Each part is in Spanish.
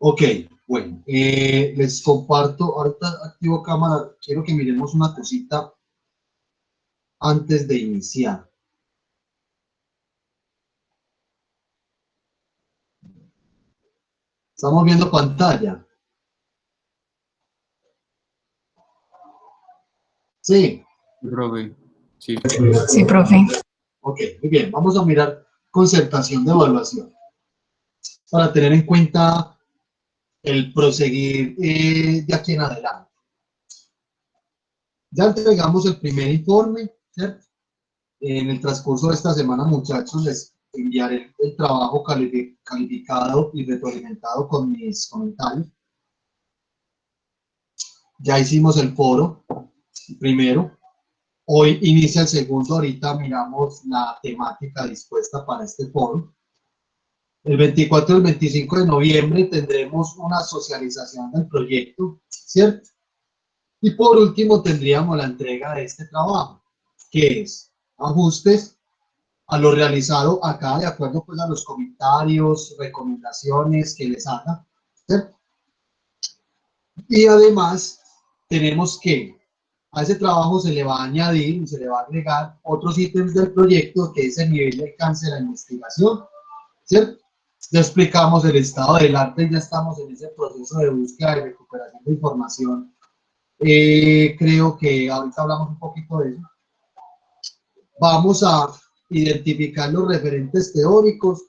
Ok, bueno, les comparto, ahorita activo cámara, quiero que miremos una cosita antes de iniciar. Estamos viendo pantalla. Sí, Profe, sí. Sí, profe. ok, muy bien, vamos a mirar concertación de evaluación para tener en cuenta el proseguir de aquí en adelante. Ya entregamos el primer informe, ¿cierto? En el transcurso de esta semana, muchachos, les enviaré el trabajo calificado y retroalimentado con mis comentarios. Ya hicimos el foro primero. Hoy inicia el segundo. Ahorita miramos la temática dispuesta para este foro. El 24 y el 25 de noviembre tendremos una socialización del proyecto, ¿cierto? Y por último tendríamos la entrega de este trabajo, que es ajustes a lo realizado acá de acuerdo pues a los comentarios, recomendaciones que les haga, ¿cierto? Y además tenemos que a ese trabajo se le va a añadir, se le va a agregar otros ítems del proyecto que es el nivel de alcance de la investigación, ¿cierto? Ya explicamos el estado del arte y ya estamos en ese proceso de búsqueda y recuperación de información. Creo que ahorita hablamos un poquito de eso. Vamos a identificar los referentes teóricos,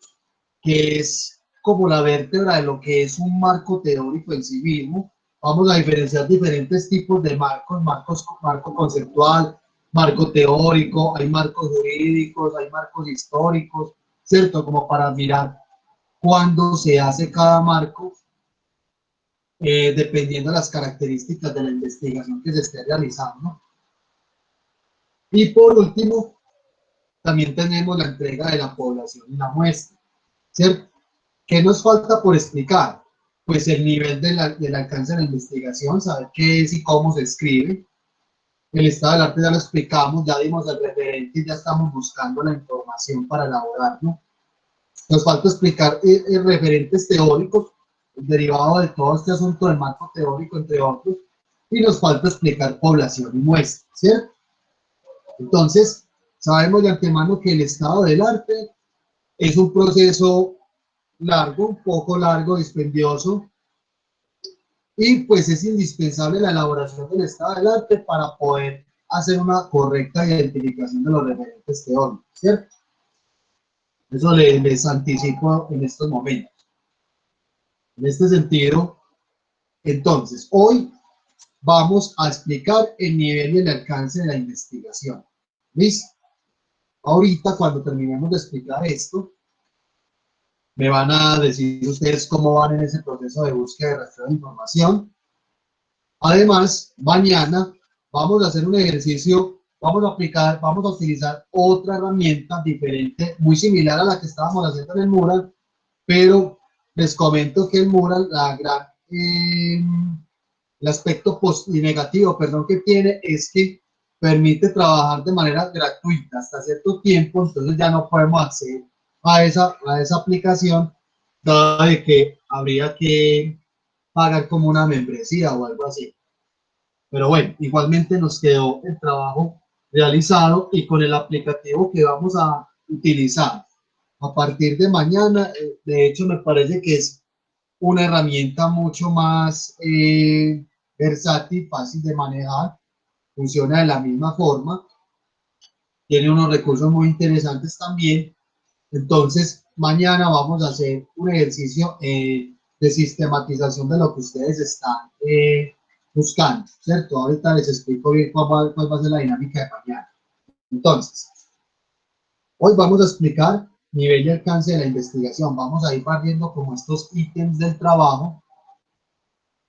que es como la vértebra de lo que es un marco teórico en sí mismo. Vamos a diferenciar diferentes tipos de marco conceptual, marco teórico, hay marcos jurídicos, hay marcos históricos, ¿cierto? Como para mirar cuándo se hace cada marco, dependiendo de las características de la investigación que se esté realizando. Y por último, también tenemos la entrega de la población y la muestra, ¿cierto? ¿Qué nos falta por explicar? Pues el nivel del alcance de la investigación, saber qué es y cómo se escribe. El estado del arte ya lo explicamos, ya dimos el referente y ya estamos buscando la información para elaborarlo. Nos falta explicar referentes teóricos, derivado de todo este asunto del marco teórico, entre otros, y nos falta explicar población y muestra, ¿cierto? Entonces, sabemos de antemano que el estado del arte es un proceso largo, un poco largo, dispendioso, y pues es indispensable la elaboración del estado del arte para poder hacer una correcta identificación de los referentes teóricos, ¿cierto? Eso les anticipo en estos momentos. En este sentido, entonces, hoy vamos a explicar el nivel y el alcance de la investigación. ¿Listo? Ahorita, cuando terminemos de explicar esto, me van a decir ustedes cómo van en ese proceso de búsqueda y rastreo de información. Además, mañana vamos a hacer un ejercicio, vamos a utilizar otra herramienta diferente, muy similar a la que estábamos haciendo en el mural, pero les comento que el mural, el aspecto negativo, perdón, que tiene es que permite trabajar de manera gratuita hasta cierto tiempo, entonces ya no podemos acceder a esa aplicación, dado de que habría que pagar como una membresía o algo así. Pero bueno, igualmente nos quedó el trabajo realizado y con el aplicativo que vamos a utilizar a partir de mañana, de hecho me parece que es una herramienta mucho más versátil, fácil de manejar, funciona de la misma forma, tiene unos recursos muy interesantes también. Entonces, mañana vamos a hacer un ejercicio de sistematización de lo que ustedes están buscando, ¿cierto? Ahorita les explico bien cuál va a ser la dinámica de mañana. Entonces, hoy vamos a explicar nivel y alcance de la investigación. Vamos a ir partiendo como estos ítems del trabajo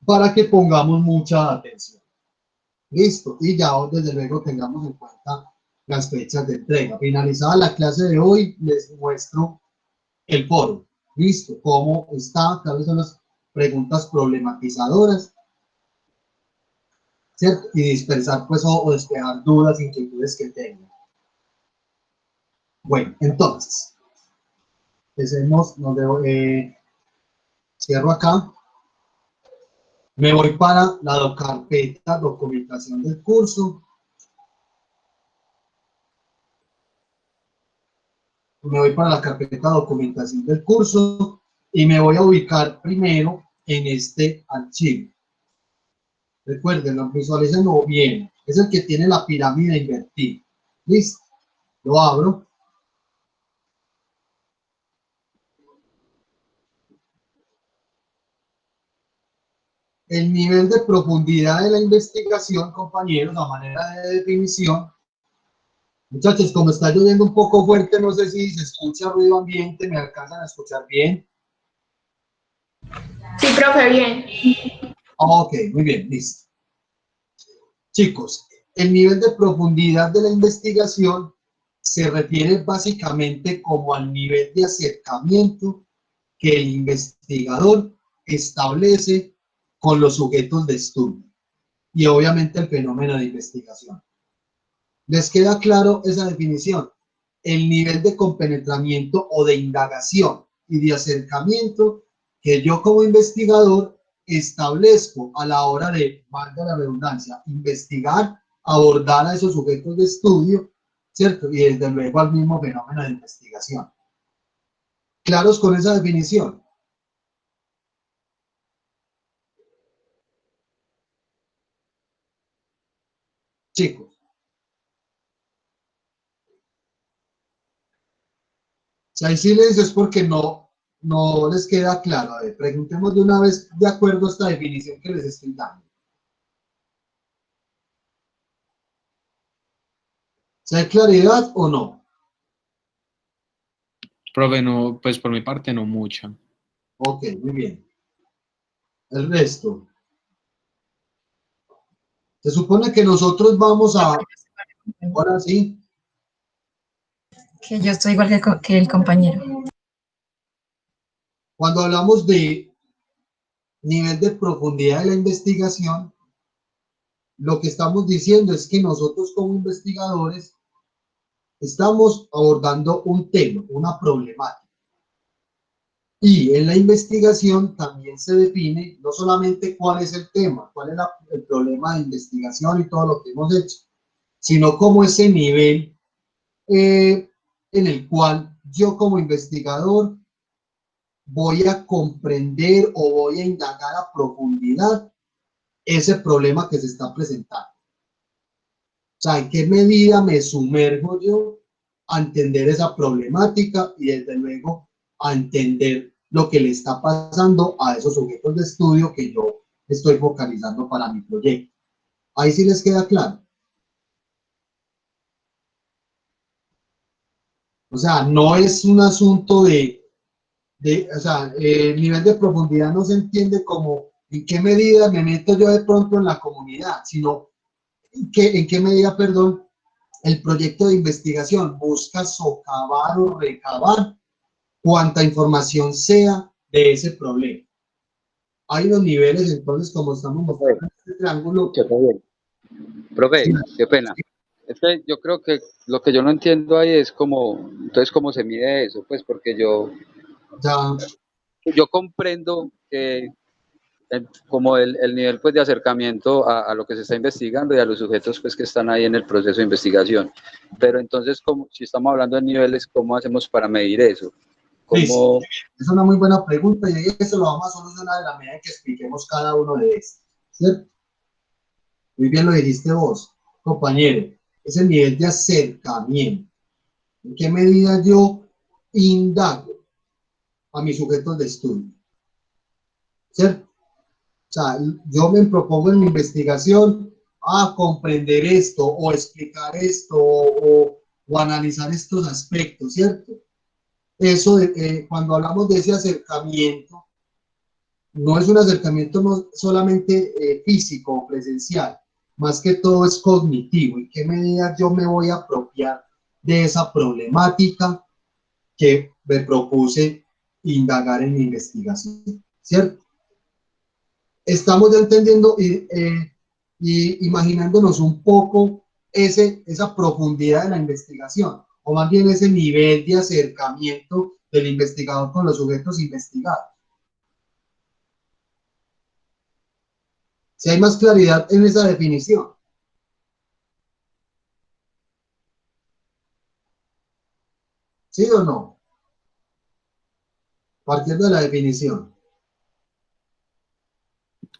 para que pongamos mucha atención. Listo, y ya desde luego tengamos en cuenta las fechas de entrega. Finalizada la clase de hoy, les muestro el foro. Listo, cómo está, cuáles son las preguntas problematizadoras, ¿cierto? Y dispersar pues o despejar dudas, inquietudes que tengan. Bueno, entonces, empecemos, cierro acá. Me voy para la carpeta documentación del curso. Me voy para la carpeta documentación del curso y me voy a ubicar primero en este archivo. Recuerden, lo visualicen bien. Es el que tiene la pirámide invertida. ¿Listo? Lo abro. El nivel de profundidad de la investigación, compañeros, a manera de definición. Muchachos, como está lloviendo un poco fuerte, no sé si se escucha ruido ambiente, ¿me alcanzan a escuchar bien? Sí, profe, bien. Ok, muy bien, listo. Chicos, el nivel de profundidad de la investigación se refiere básicamente como al nivel de acercamiento que el investigador establece con los sujetos de estudio y obviamente el fenómeno de investigación. ¿Les queda claro esa definición? El nivel de compenetramiento o de indagación y de acercamiento que yo como investigador establezco a la hora de, valga la redundancia, investigar, abordar a esos sujetos de estudio, ¿cierto? Y desde luego al mismo fenómeno de investigación. ¿Claros con esa definición? Chicos. Si hay silencio es porque no les queda claro. A ver, preguntemos de una vez de acuerdo a esta definición que les estoy dando. ¿Si hay claridad o no? Profe, no, pues por mi parte no mucha. Ok, muy bien. El resto. Se supone que nosotros vamos a... Ahora sí. Que yo estoy igual que el compañero. Cuando hablamos de nivel de profundidad de la investigación, lo que estamos diciendo es que nosotros como investigadores estamos abordando un tema, una problemática. Y en la investigación también se define no solamente cuál es el tema, cuál es el problema de investigación y todo lo que hemos hecho, sino cómo ese nivel en el cual yo como investigador voy a comprender o voy a indagar a profundidad ese problema que se está presentando. O sea, en qué medida me sumerjo yo a entender esa problemática y desde luego a entender lo que le está pasando a esos sujetos de estudio que yo estoy focalizando para mi proyecto. Ahí sí les queda claro. O sea, no es un asunto o sea, el nivel de profundidad no se entiende como en qué medida me meto yo de pronto en la comunidad, sino en qué medida, perdón, el proyecto de investigación busca socavar o recabar cuanta información sea de ese problema. Hay unos niveles, entonces, como estamos mostrando en este triángulo. Profe, Sí, qué pena. Es que yo creo que lo que yo no entiendo ahí es como, entonces, cómo se mide eso, pues, porque ya, yo comprendo que como el nivel pues de acercamiento a lo que se está investigando y a los sujetos pues que están ahí en el proceso de investigación. Pero entonces, como, si estamos hablando de niveles, ¿cómo hacemos para medir eso? listo. ¿Cómo? Es una muy buena pregunta y eso lo vamos a solucionar en la medida que expliquemos cada uno de estos, ¿cierto? Muy bien lo dijiste vos, compañero. Es el nivel de acercamiento. ¿En qué medida yo indago a mis sujetos de estudio? ¿Cierto? O sea, yo me propongo en mi investigación a comprender esto o explicar esto o analizar estos aspectos, ¿cierto? Eso, cuando hablamos de ese acercamiento, no es un acercamiento no solamente físico o presencial, más que todo es cognitivo. ¿En qué medida yo me voy a apropiar de esa problemática que me propuse indagar en mi investigación? ¿Cierto? Estamos ya entendiendo y imaginándonos un poco esa profundidad de la investigación, o más bien ese nivel de acercamiento del investigador con los sujetos investigados. Si hay más claridad en esa definición. ¿Sí o no? Partiendo de la definición.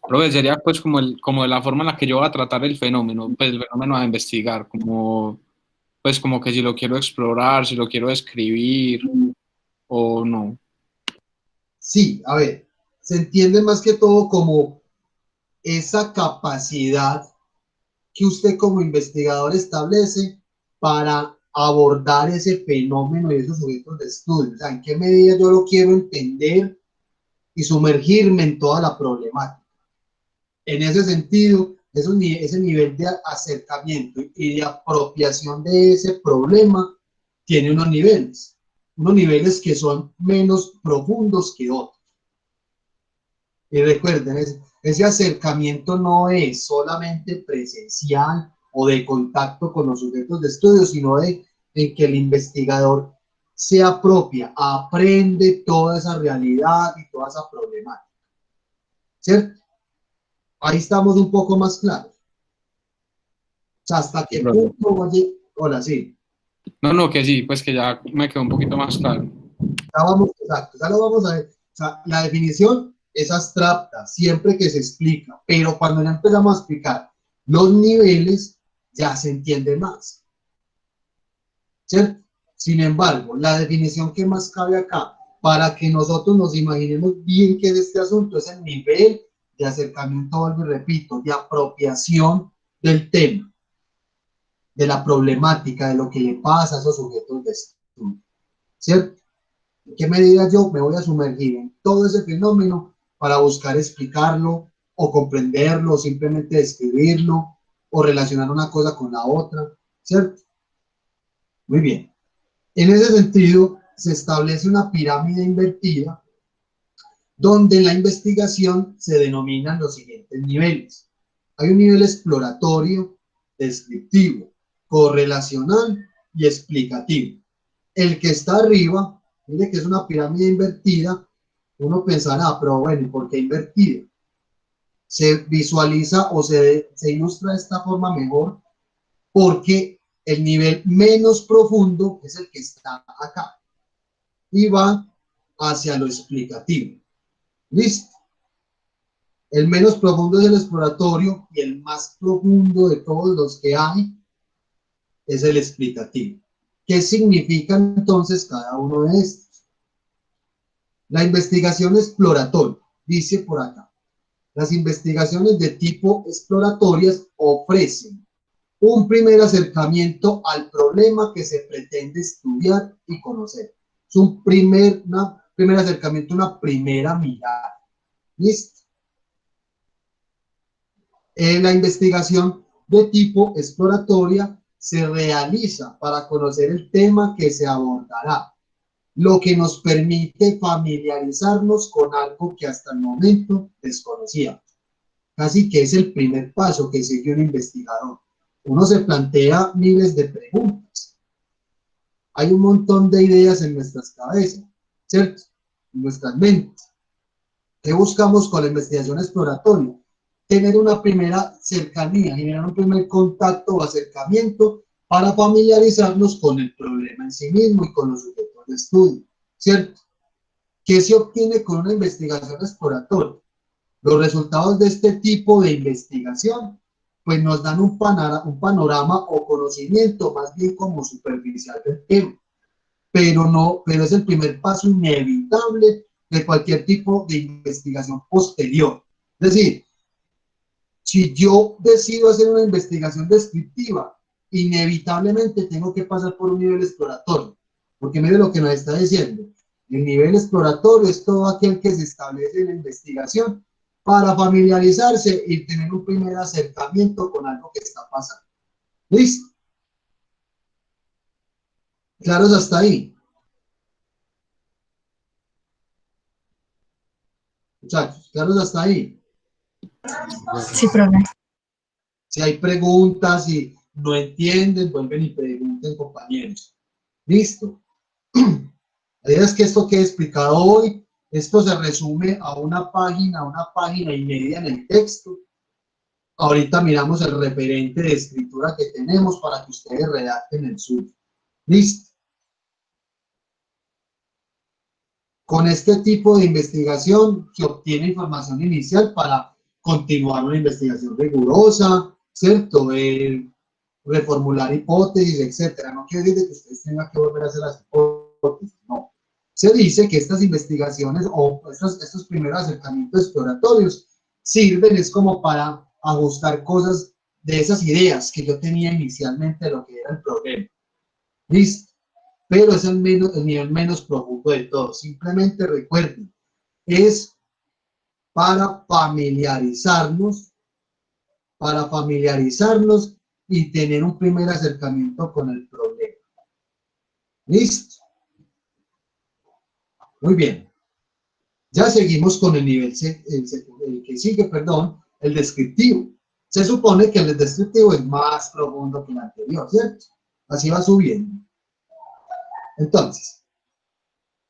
Profe, sería pues como la forma en la que yo voy a tratar el fenómeno, pues el fenómeno a investigar, como, pues como que si lo quiero explorar, si lo quiero escribir o no. Sí, a ver, se entiende más que todo como esa capacidad que usted como investigador establece para abordar ese fenómeno y esos sujetos de estudio. O sea, en qué medida yo lo quiero entender y sumergirme en toda la problemática. En ese sentido, ese nivel de acercamiento y de apropiación de ese problema tiene unos niveles que son menos profundos que otros. Y recuerden, ese acercamiento no es solamente presencial o de contacto con los sujetos de estudio, sino en que el investigador se apropia, aprende toda esa realidad y toda esa problemática. ¿Cierto? Ahí estamos un poco más claros. O sea, hasta qué punto, oye, hola, sí. No, que sí, pues que ya me quedó un poquito más claro. Ya vamos, exacto, ya lo vamos a ver. O sea, la definición es abstracta, siempre que se explica, pero cuando ya empezamos a explicar los niveles, ya se entiende más. ¿Cierto? Sin embargo, la definición que más cabe acá, para que nosotros nos imaginemos bien qué es este asunto, es el nivel de acercamiento, vuelvo y repito, de apropiación del tema, de la problemática, de lo que le pasa a esos sujetos de estudio. ¿Cierto? ¿En qué medida yo me voy a sumergir en todo ese fenómeno para buscar explicarlo o comprenderlo, o simplemente describirlo o relacionar una cosa con la otra? ¿Cierto? Muy bien. En ese sentido, se establece una pirámide invertida donde en la investigación se denominan los siguientes niveles. Hay un nivel exploratorio, descriptivo, correlacional y explicativo. El que está arriba, mire que es una pirámide invertida, uno pensará, pero bueno, ¿y por qué invertida? Se visualiza o se ilustra de esta forma mejor porque el nivel menos profundo es el que está acá y va hacia lo explicativo. ¿Listo? El menos profundo es el exploratorio y el más profundo de todos los que hay es el explicativo. ¿Qué significa entonces cada uno de estos? La investigación exploratoria, dice por acá. Las investigaciones de tipo exploratorias ofrecen un primer acercamiento al problema que se pretende estudiar y conocer. Es un primer acercamiento, una primera mirada. ¿Listo? La investigación de tipo exploratoria se realiza para conocer el tema que se abordará, lo que nos permite familiarizarnos con algo que hasta el momento desconocíamos. Casi que es el primer paso que sigue un investigador. Uno se plantea miles de preguntas. Hay un montón de ideas en nuestras cabezas, ¿cierto? En nuestras mentes. ¿Qué buscamos con la investigación exploratoria? Tener una primera cercanía, generar un primer contacto o acercamiento para familiarizarnos con el problema en sí mismo y con los sujetos de estudio, ¿cierto? ¿Qué se obtiene con una investigación exploratoria? Los resultados de este tipo de investigación pues nos dan un panorama o conocimiento más bien como superficial del tema, pero es el primer paso inevitable de cualquier tipo de investigación posterior. Es decir, si yo decido hacer una investigación descriptiva, inevitablemente tengo que pasar por un nivel exploratorio, porque mire lo que nos está diciendo. El nivel exploratorio es todo aquel que se establece en la investigación para familiarizarse y tener un primer acercamiento con algo que está pasando. ¿Listo? ¿Claros hasta ahí? Muchachos, ¿claros hasta ahí? Sí, profe. Si hay preguntas y no entienden, vuelven y pregunten, compañeros. ¿Listo? La idea es que esto quede explicado hoy. Esto se resume a una página y media en el texto. Ahorita miramos el referente de escritura que tenemos para que ustedes redacten el suyo. ¿Listo? Con este tipo de investigación se obtiene información inicial para continuar una investigación rigurosa, ¿cierto? Reformular hipótesis, etcétera. No quiere decir que ustedes tengan que volver a hacer las hipótesis, no. Se dice que estas investigaciones o estos primeros acercamientos exploratorios sirven es como para ajustar cosas de esas ideas que yo tenía inicialmente de lo que era el problema. ¿Listo? Pero es el nivel menos profundo de todo. Simplemente recuerden, es para familiarizarnos y tener un primer acercamiento con el problema. ¿Listo? Muy bien. Ya seguimos con el nivel, el que sigue, perdón, el descriptivo. Se supone que el descriptivo es más profundo que el anterior, ¿cierto? Así va subiendo. Entonces,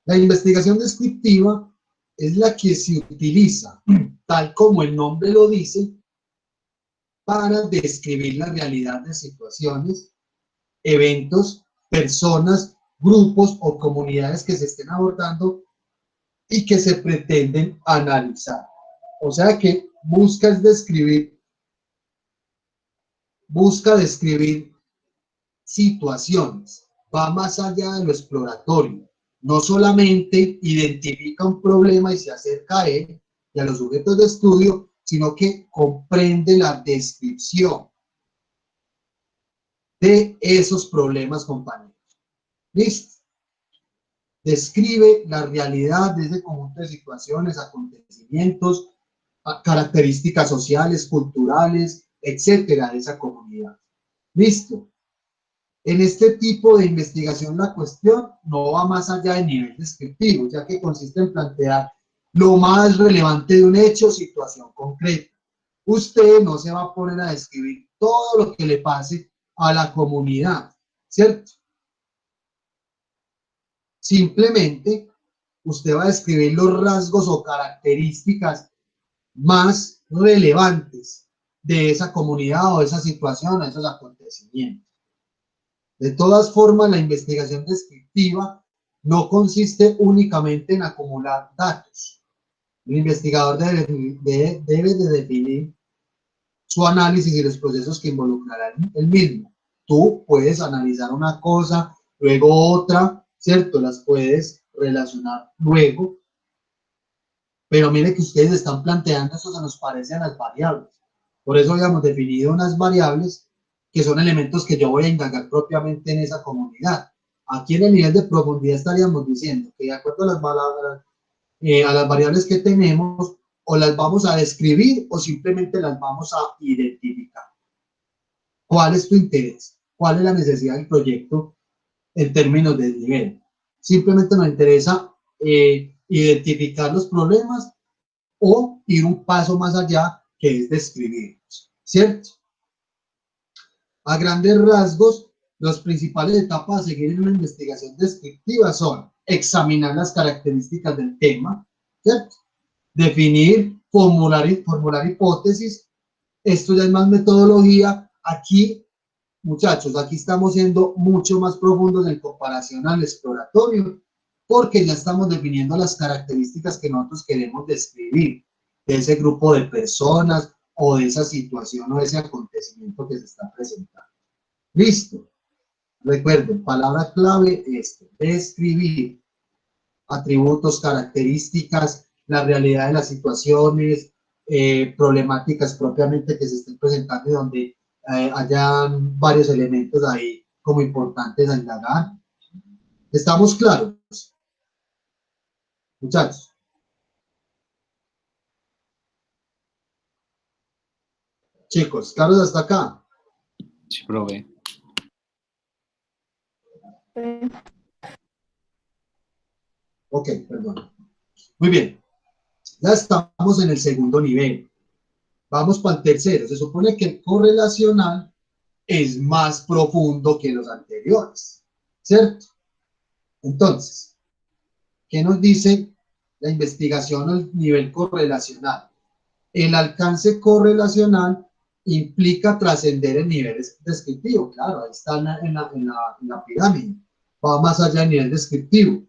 la investigación descriptiva es la que se utiliza, tal como el nombre lo dice, para describir la realidad de situaciones, eventos, personas, grupos o comunidades que se estén abordando y que se pretenden analizar. O sea que busca describir situaciones, va más allá de lo exploratorio. No solamente identifica un problema y se acerca a él y a los sujetos de estudio, sino que comprende la descripción de esos problemas, compañeros. ¿Listo? Describe la realidad de ese conjunto de situaciones, acontecimientos, características sociales, culturales, etcétera, de esa comunidad. ¿Listo? En este tipo de investigación la cuestión no va más allá del nivel descriptivo, ya que consiste en plantear lo más relevante de un hecho o situación concreta. Usted no se va a poner a describir todo lo que le pase a la comunidad, ¿cierto? Simplemente usted va a describir los rasgos o características más relevantes de esa comunidad o de esa situación o de esos acontecimientos. De todas formas, la investigación descriptiva no consiste únicamente en acumular datos. El investigador debe de definir su análisis y los procesos que involucrarán el mismo. Tú puedes analizar una cosa, luego otra, ¿cierto? Las puedes relacionar luego, pero mire que ustedes están planteando, eso se nos parece a las variables. Por eso habíamos definido unas variables que son elementos que yo voy a indagar propiamente en esa comunidad. Aquí en el nivel de profundidad estaríamos diciendo que de acuerdo a las variables que tenemos, o las vamos a describir o simplemente las vamos a identificar. ¿Cuál es tu interés? ¿Cuál es la necesidad del proyecto en términos de nivel? Simplemente nos interesa identificar los problemas o ir un paso más allá, que es describirlos, ¿cierto? A grandes rasgos, las principales etapas a seguir en una investigación descriptiva son examinar las características del tema, ¿cierto? Definir, formular hipótesis. Esto ya es más metodología. Aquí, muchachos, aquí estamos siendo mucho más profundos en comparación al exploratorio, porque ya estamos definiendo las características que nosotros queremos describir de ese grupo de personas o de esa situación o de ese acontecimiento que se está presentando. Listo. Recuerden, palabra clave es describir atributos, características, la realidad de las situaciones, problemáticas propiamente que se estén presentando y donde hayan varios elementos ahí como importantes a indagar. ¿Estamos claros? Muchachos. Chicos, ¿claros hasta acá? Sí, profe. Ok, perdón. Muy bien. Ya estamos en el segundo nivel. Vamos para el tercero. Se supone que el correlacional es más profundo que los anteriores, ¿cierto? Entonces, ¿qué nos dice la investigación al nivel correlacional? El alcance correlacional implica trascender el nivel descriptivo. Claro, ahí está en la pirámide. Va más allá del nivel descriptivo,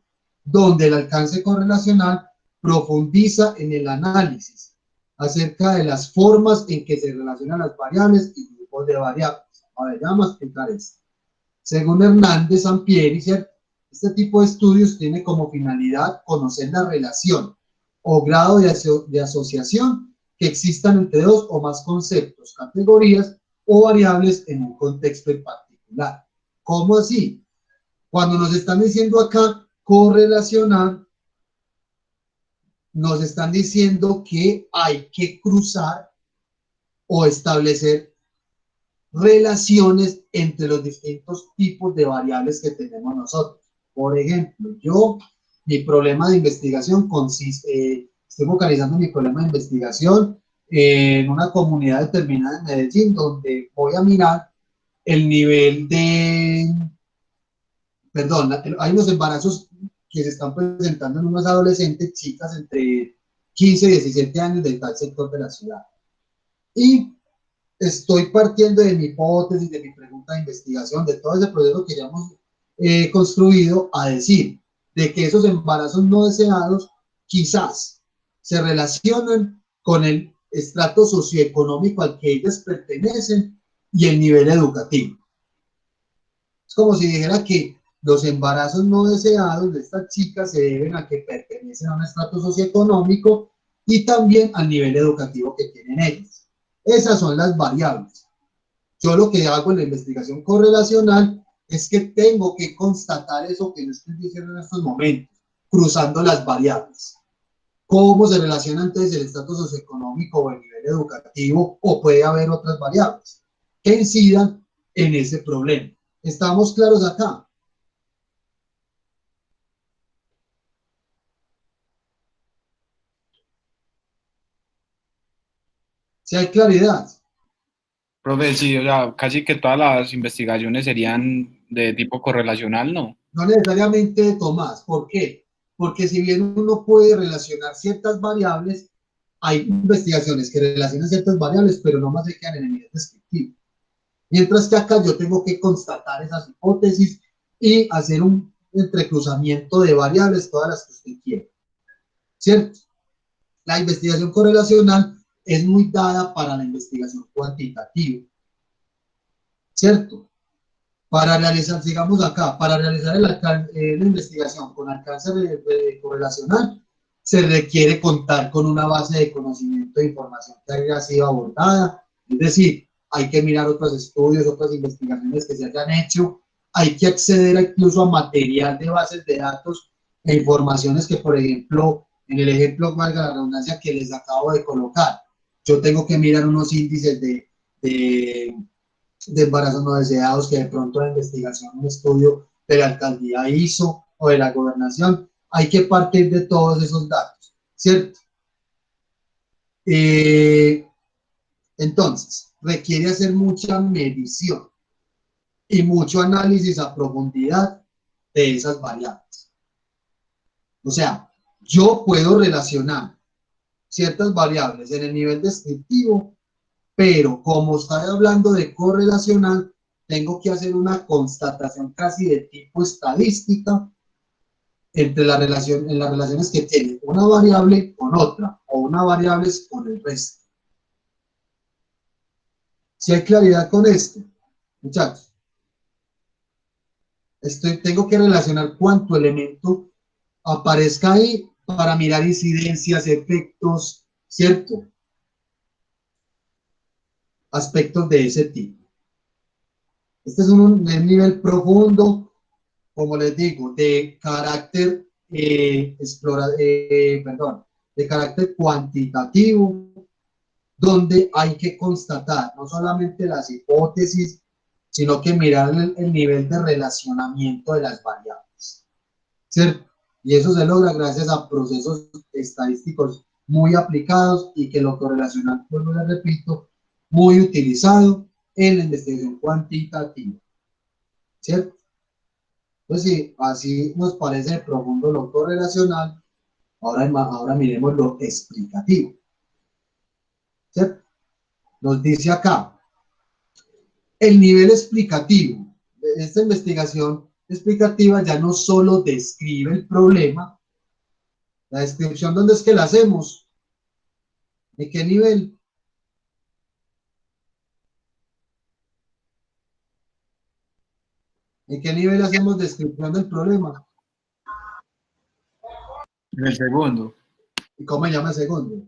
donde el alcance correlacional profundiza en el análisis acerca de las formas en que se relacionan las variables y grupos de variables. A ver, ya vamos a explicar esto. Según Hernández Sampieri, este tipo de estudios tiene como finalidad conocer la relación o grado de asociación que existan entre dos o más conceptos, categorías o variables en un contexto en particular. ¿Cómo así? Cuando nos están diciendo acá correlacionar, nos están diciendo que hay que cruzar o establecer relaciones entre los distintos tipos de variables que tenemos nosotros. Por ejemplo, mi problema de investigación consiste, estoy focalizando mi problema de investigación en una comunidad determinada en Medellín, donde voy a mirar el nivel hay unos embarazos que se están presentando en unos adolescentes, chicas entre 15 y 17 años de tal sector de la ciudad. Y estoy partiendo de mi hipótesis, de mi pregunta de investigación, de todo ese proceso que ya hemos construido, a decir de que esos embarazos no deseados quizás se relacionan con el estrato socioeconómico al que ellas pertenecen y el nivel educativo. Es como si dijera que los embarazos no deseados de estas chicas se deben a que pertenecen a un estrato socioeconómico y también al nivel educativo que tienen ellas. Esas son las variables. Yo lo que hago en la investigación correlacional es que tengo que constatar eso que yo estoy diciendo en estos momentos, cruzando las variables. ¿Cómo se relaciona entonces el estatus socioeconómico o el nivel educativo? O puede haber otras variables que incidan en ese problema. ¿Estamos claros acá? ¿Sí hay claridad? Profe, sí, o sea, casi que todas las investigaciones serían de tipo correlacional, ¿no? No necesariamente, Tomás. ¿Por qué? Porque si bien uno puede relacionar ciertas variables, hay investigaciones que relacionan ciertas variables, pero no más se quedan en el nivel descriptivo. Mientras que acá yo tengo que constatar esas hipótesis y hacer un entrecruzamiento de variables, todas las que usted quiera. ¿Cierto? La investigación correlacional es muy dada para la investigación cuantitativa. ¿Cierto? Para realizar, digamos acá, para realizar la investigación con alcance correlacional, se requiere contar con una base de conocimiento de información que haya sido abordada, es decir, hay que mirar otros estudios, otras investigaciones que se hayan hecho, hay que acceder incluso a material de bases de datos e informaciones que, por ejemplo, en el ejemplo, valga la redundancia, que les acabo de colocar, yo tengo que mirar unos índices de embarazos no deseados que de pronto la investigación, un estudio de la alcaldía hizo o de la gobernación, hay que partir de todos esos datos, ¿cierto? Entonces, requiere hacer mucha medición y mucho análisis a profundidad de esas variables. O sea, yo puedo relacionar ciertas variables en el nivel descriptivo, pero como estoy hablando de correlacional, tengo que hacer una constatación casi de tipo estadística entre las relaciones que tiene una variable con otra o una variable con el resto. Si hay claridad con esto, muchachos, tengo que relacionar cuánto elemento aparezca ahí para mirar incidencias, efectos, ¿cierto? Aspectos de ese tipo. Este es un nivel profundo, como les digo, de carácter de carácter cuantitativo, donde hay que constatar no solamente las hipótesis, sino que mirar el nivel de relacionamiento de las variables, ¿cierto? Y eso se logra gracias a procesos estadísticos muy aplicados y que lo correlacional, pues les repito, muy utilizado en la investigación cuantitativa, ¿cierto? Pues sí, así nos parece profundo lo correlacional, ahora miremos lo explicativo, ¿cierto? Nos dice acá, el nivel explicativo. Esta investigación explicativa ya no solo describe el problema, la descripción, ¿dónde es que la hacemos? ¿De qué nivel? ¿En qué nivel hacemos descripción del problema? En el segundo. ¿Y cómo se llama el segundo?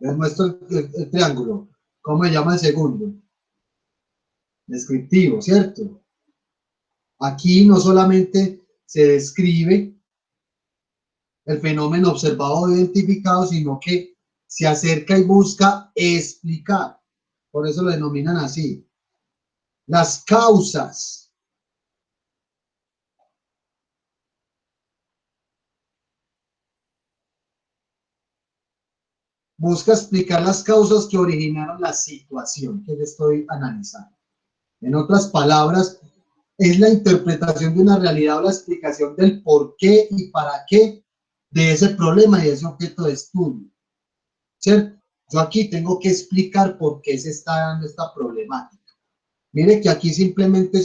Les muestro el triángulo. ¿Cómo se llama el segundo? Descriptivo, ¿cierto? Aquí no solamente se describe el fenómeno observado o identificado, sino que se acerca y busca explicar. Por eso lo denominan así. Las causas. Busca explicar las causas que originaron la situación que yo estoy analizando. En otras palabras, es la interpretación de una realidad o la explicación del por qué y para qué de ese problema y de ese objeto de estudio. ¿Cierto? Yo aquí tengo que explicar por qué se está dando esta problemática. Mire que aquí simplemente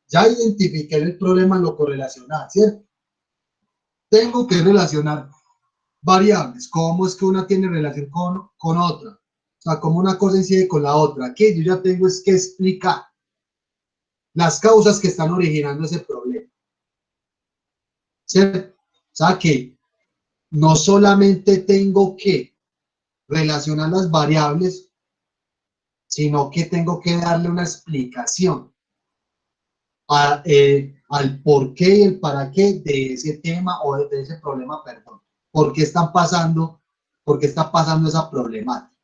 ya identifiqué el problema en lo correlacional, ¿cierto? Tengo que relacionar variables, cómo es que una tiene relación con otra, o sea, cómo una cosa incide con la otra. Aquí yo ya tengo es que explicar las causas que están originando ese problema, ¿cierto? O sea que no solamente tengo que relacionar las variables, sino que tengo que darle una explicación al por qué y el para qué de ese tema o de ese problema, perdón. ¿Por qué por qué está pasando esa problemática?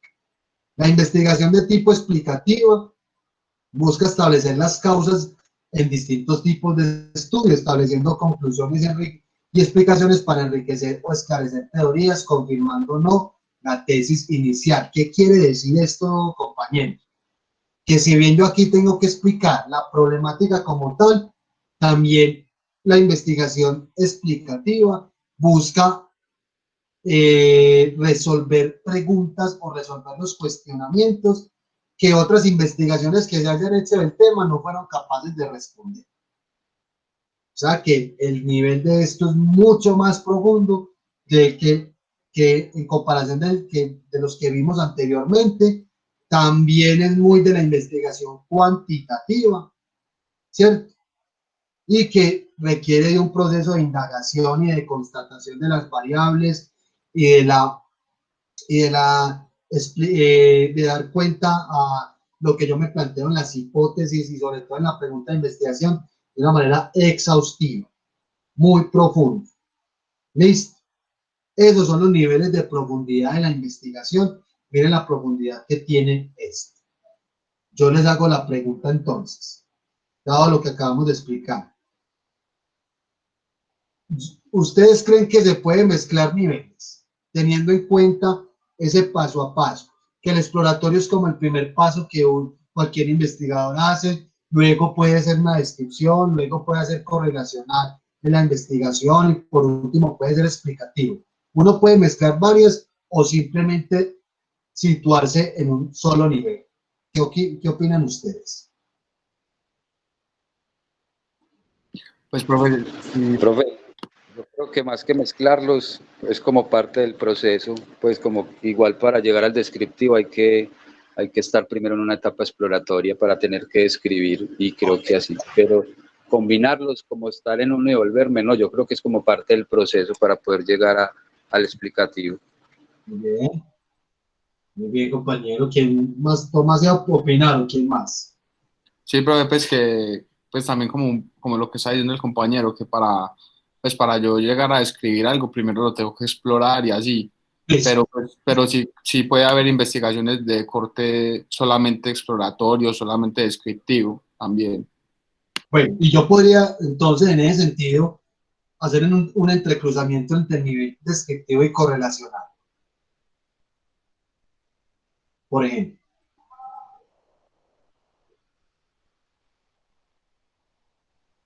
La investigación de tipo explicativo busca establecer las causas en distintos tipos de estudios, estableciendo conclusiones y explicaciones para enriquecer o esclarecer teorías, confirmando o no la tesis inicial. ¿Qué quiere decir esto, compañeros? Que si bien yo aquí tengo que explicar la problemática como tal, también la investigación explicativa busca resolver preguntas o resolver los cuestionamientos que otras investigaciones que se hayan hecho del tema no fueron capaces de responder. O sea que el nivel de esto es mucho más profundo que en comparación de los que vimos anteriormente. También es muy de la investigación cuantitativa, ¿cierto? Y que requiere de un proceso de indagación y de constatación de las variables y de dar cuenta a lo que yo me planteo en las hipótesis y sobre todo en la pregunta de investigación de una manera exhaustiva, muy profunda. ¿Listo? Esos son los niveles de profundidad de la investigación. Miren la profundidad que tiene esto. Yo les hago la pregunta entonces, dado lo que acabamos de explicar. ¿Ustedes creen que se puede mezclar niveles, teniendo en cuenta ese paso a paso? Que el exploratorio es como el primer paso que cualquier investigador hace, luego puede ser una descripción, luego puede ser correlacional en la investigación y por último puede ser explicativo. Uno puede mezclar varias o simplemente situarse en un solo nivel. ¿Qué opinan ustedes? Pues, profe, sí, Profe, yo creo que más que mezclarlos es como parte del proceso, pues como igual para llegar al descriptivo hay que estar primero en una etapa exploratoria para tener que describir y creo que así, pero combinarlos como estar en uno y volverme, no, yo creo que es como parte del proceso para poder llegar al explicativo. Muy bien, compañero. ¿Quién más? Tomás se ha opinado, ¿quién más? sí, profe, pues que, pues también como lo que está diciendo el compañero, que pues para yo llegar a escribir algo, primero lo tengo que explorar y así. Eso. Pero sí puede haber investigaciones de corte solamente exploratorio, solamente descriptivo también. Bueno, y yo podría entonces en ese sentido hacer un entrecruzamiento entre el nivel descriptivo y correlacional, por ejemplo.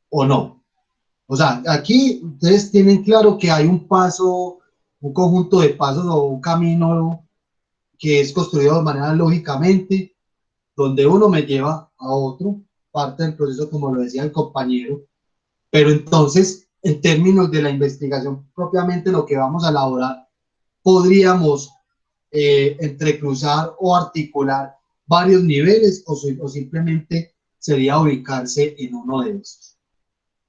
¿O no? O sea, aquí ustedes tienen claro que hay un paso un conjunto de pasos o un camino que es construido de manera lógicamente, donde uno me lleva a otro, parte del proceso, como lo decía el compañero, pero entonces, en términos de la investigación propiamente, lo que vamos a elaborar, podríamos entrecruzar o articular varios niveles o simplemente sería ubicarse en uno de esos.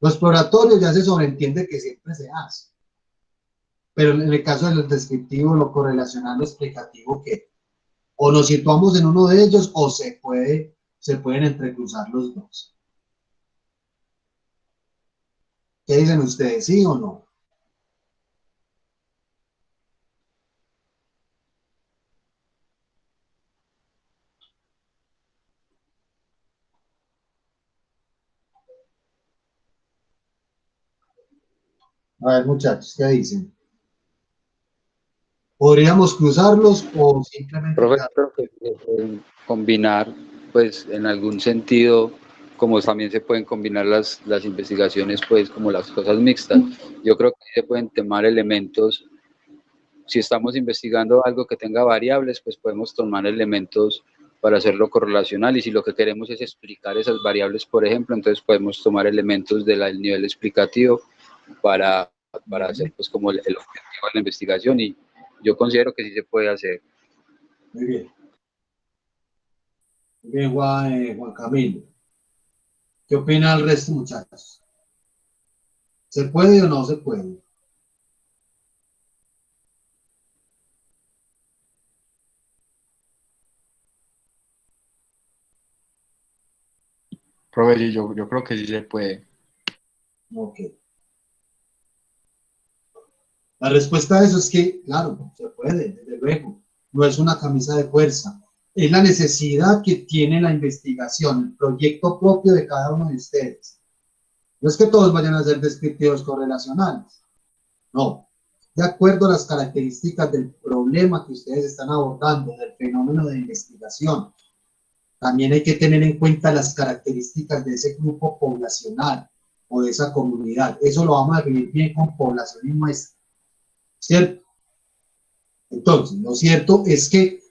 Lo exploratorio ya se sobreentiende que siempre se hace, pero en el caso de lo descriptivo, lo correlacional, lo explicativo, que o nos situamos en uno de ellos o se pueden entrecruzar los dos. ¿Qué dicen ustedes? ¿Sí o no? A ver, muchachos, ¿qué dicen? ¿Podríamos cruzarlos o simplemente Profe, creo que combinar, pues en algún sentido, como también se pueden combinar las investigaciones, pues como las cosas mixtas, yo creo que se pueden tomar elementos, si estamos investigando algo que tenga variables, pues podemos tomar elementos para hacerlo correlacional, y si lo que queremos es explicar esas variables, por ejemplo, entonces podemos tomar elementos del nivel explicativo para hacer pues como el objetivo de la investigación, y yo considero que sí se puede hacer. Muy bien. Muy bien, Juan Camilo. ¿Qué opina el resto, muchachos? ¿Se puede o no se puede? Profe, sí, yo creo que sí se puede. Ok. La respuesta a eso es que, claro, se puede, desde luego. No es una camisa de fuerza. Es la necesidad que tiene la investigación, el proyecto propio de cada uno de ustedes. No es que todos vayan a ser descriptivos correlacionales. No. De acuerdo a las características del problema que ustedes están abordando, del fenómeno de investigación, también hay que tener en cuenta las características de ese grupo poblacional o de esa comunidad. Eso lo vamos a definir bien con población y muestra, ¿cierto? Entonces, lo cierto es que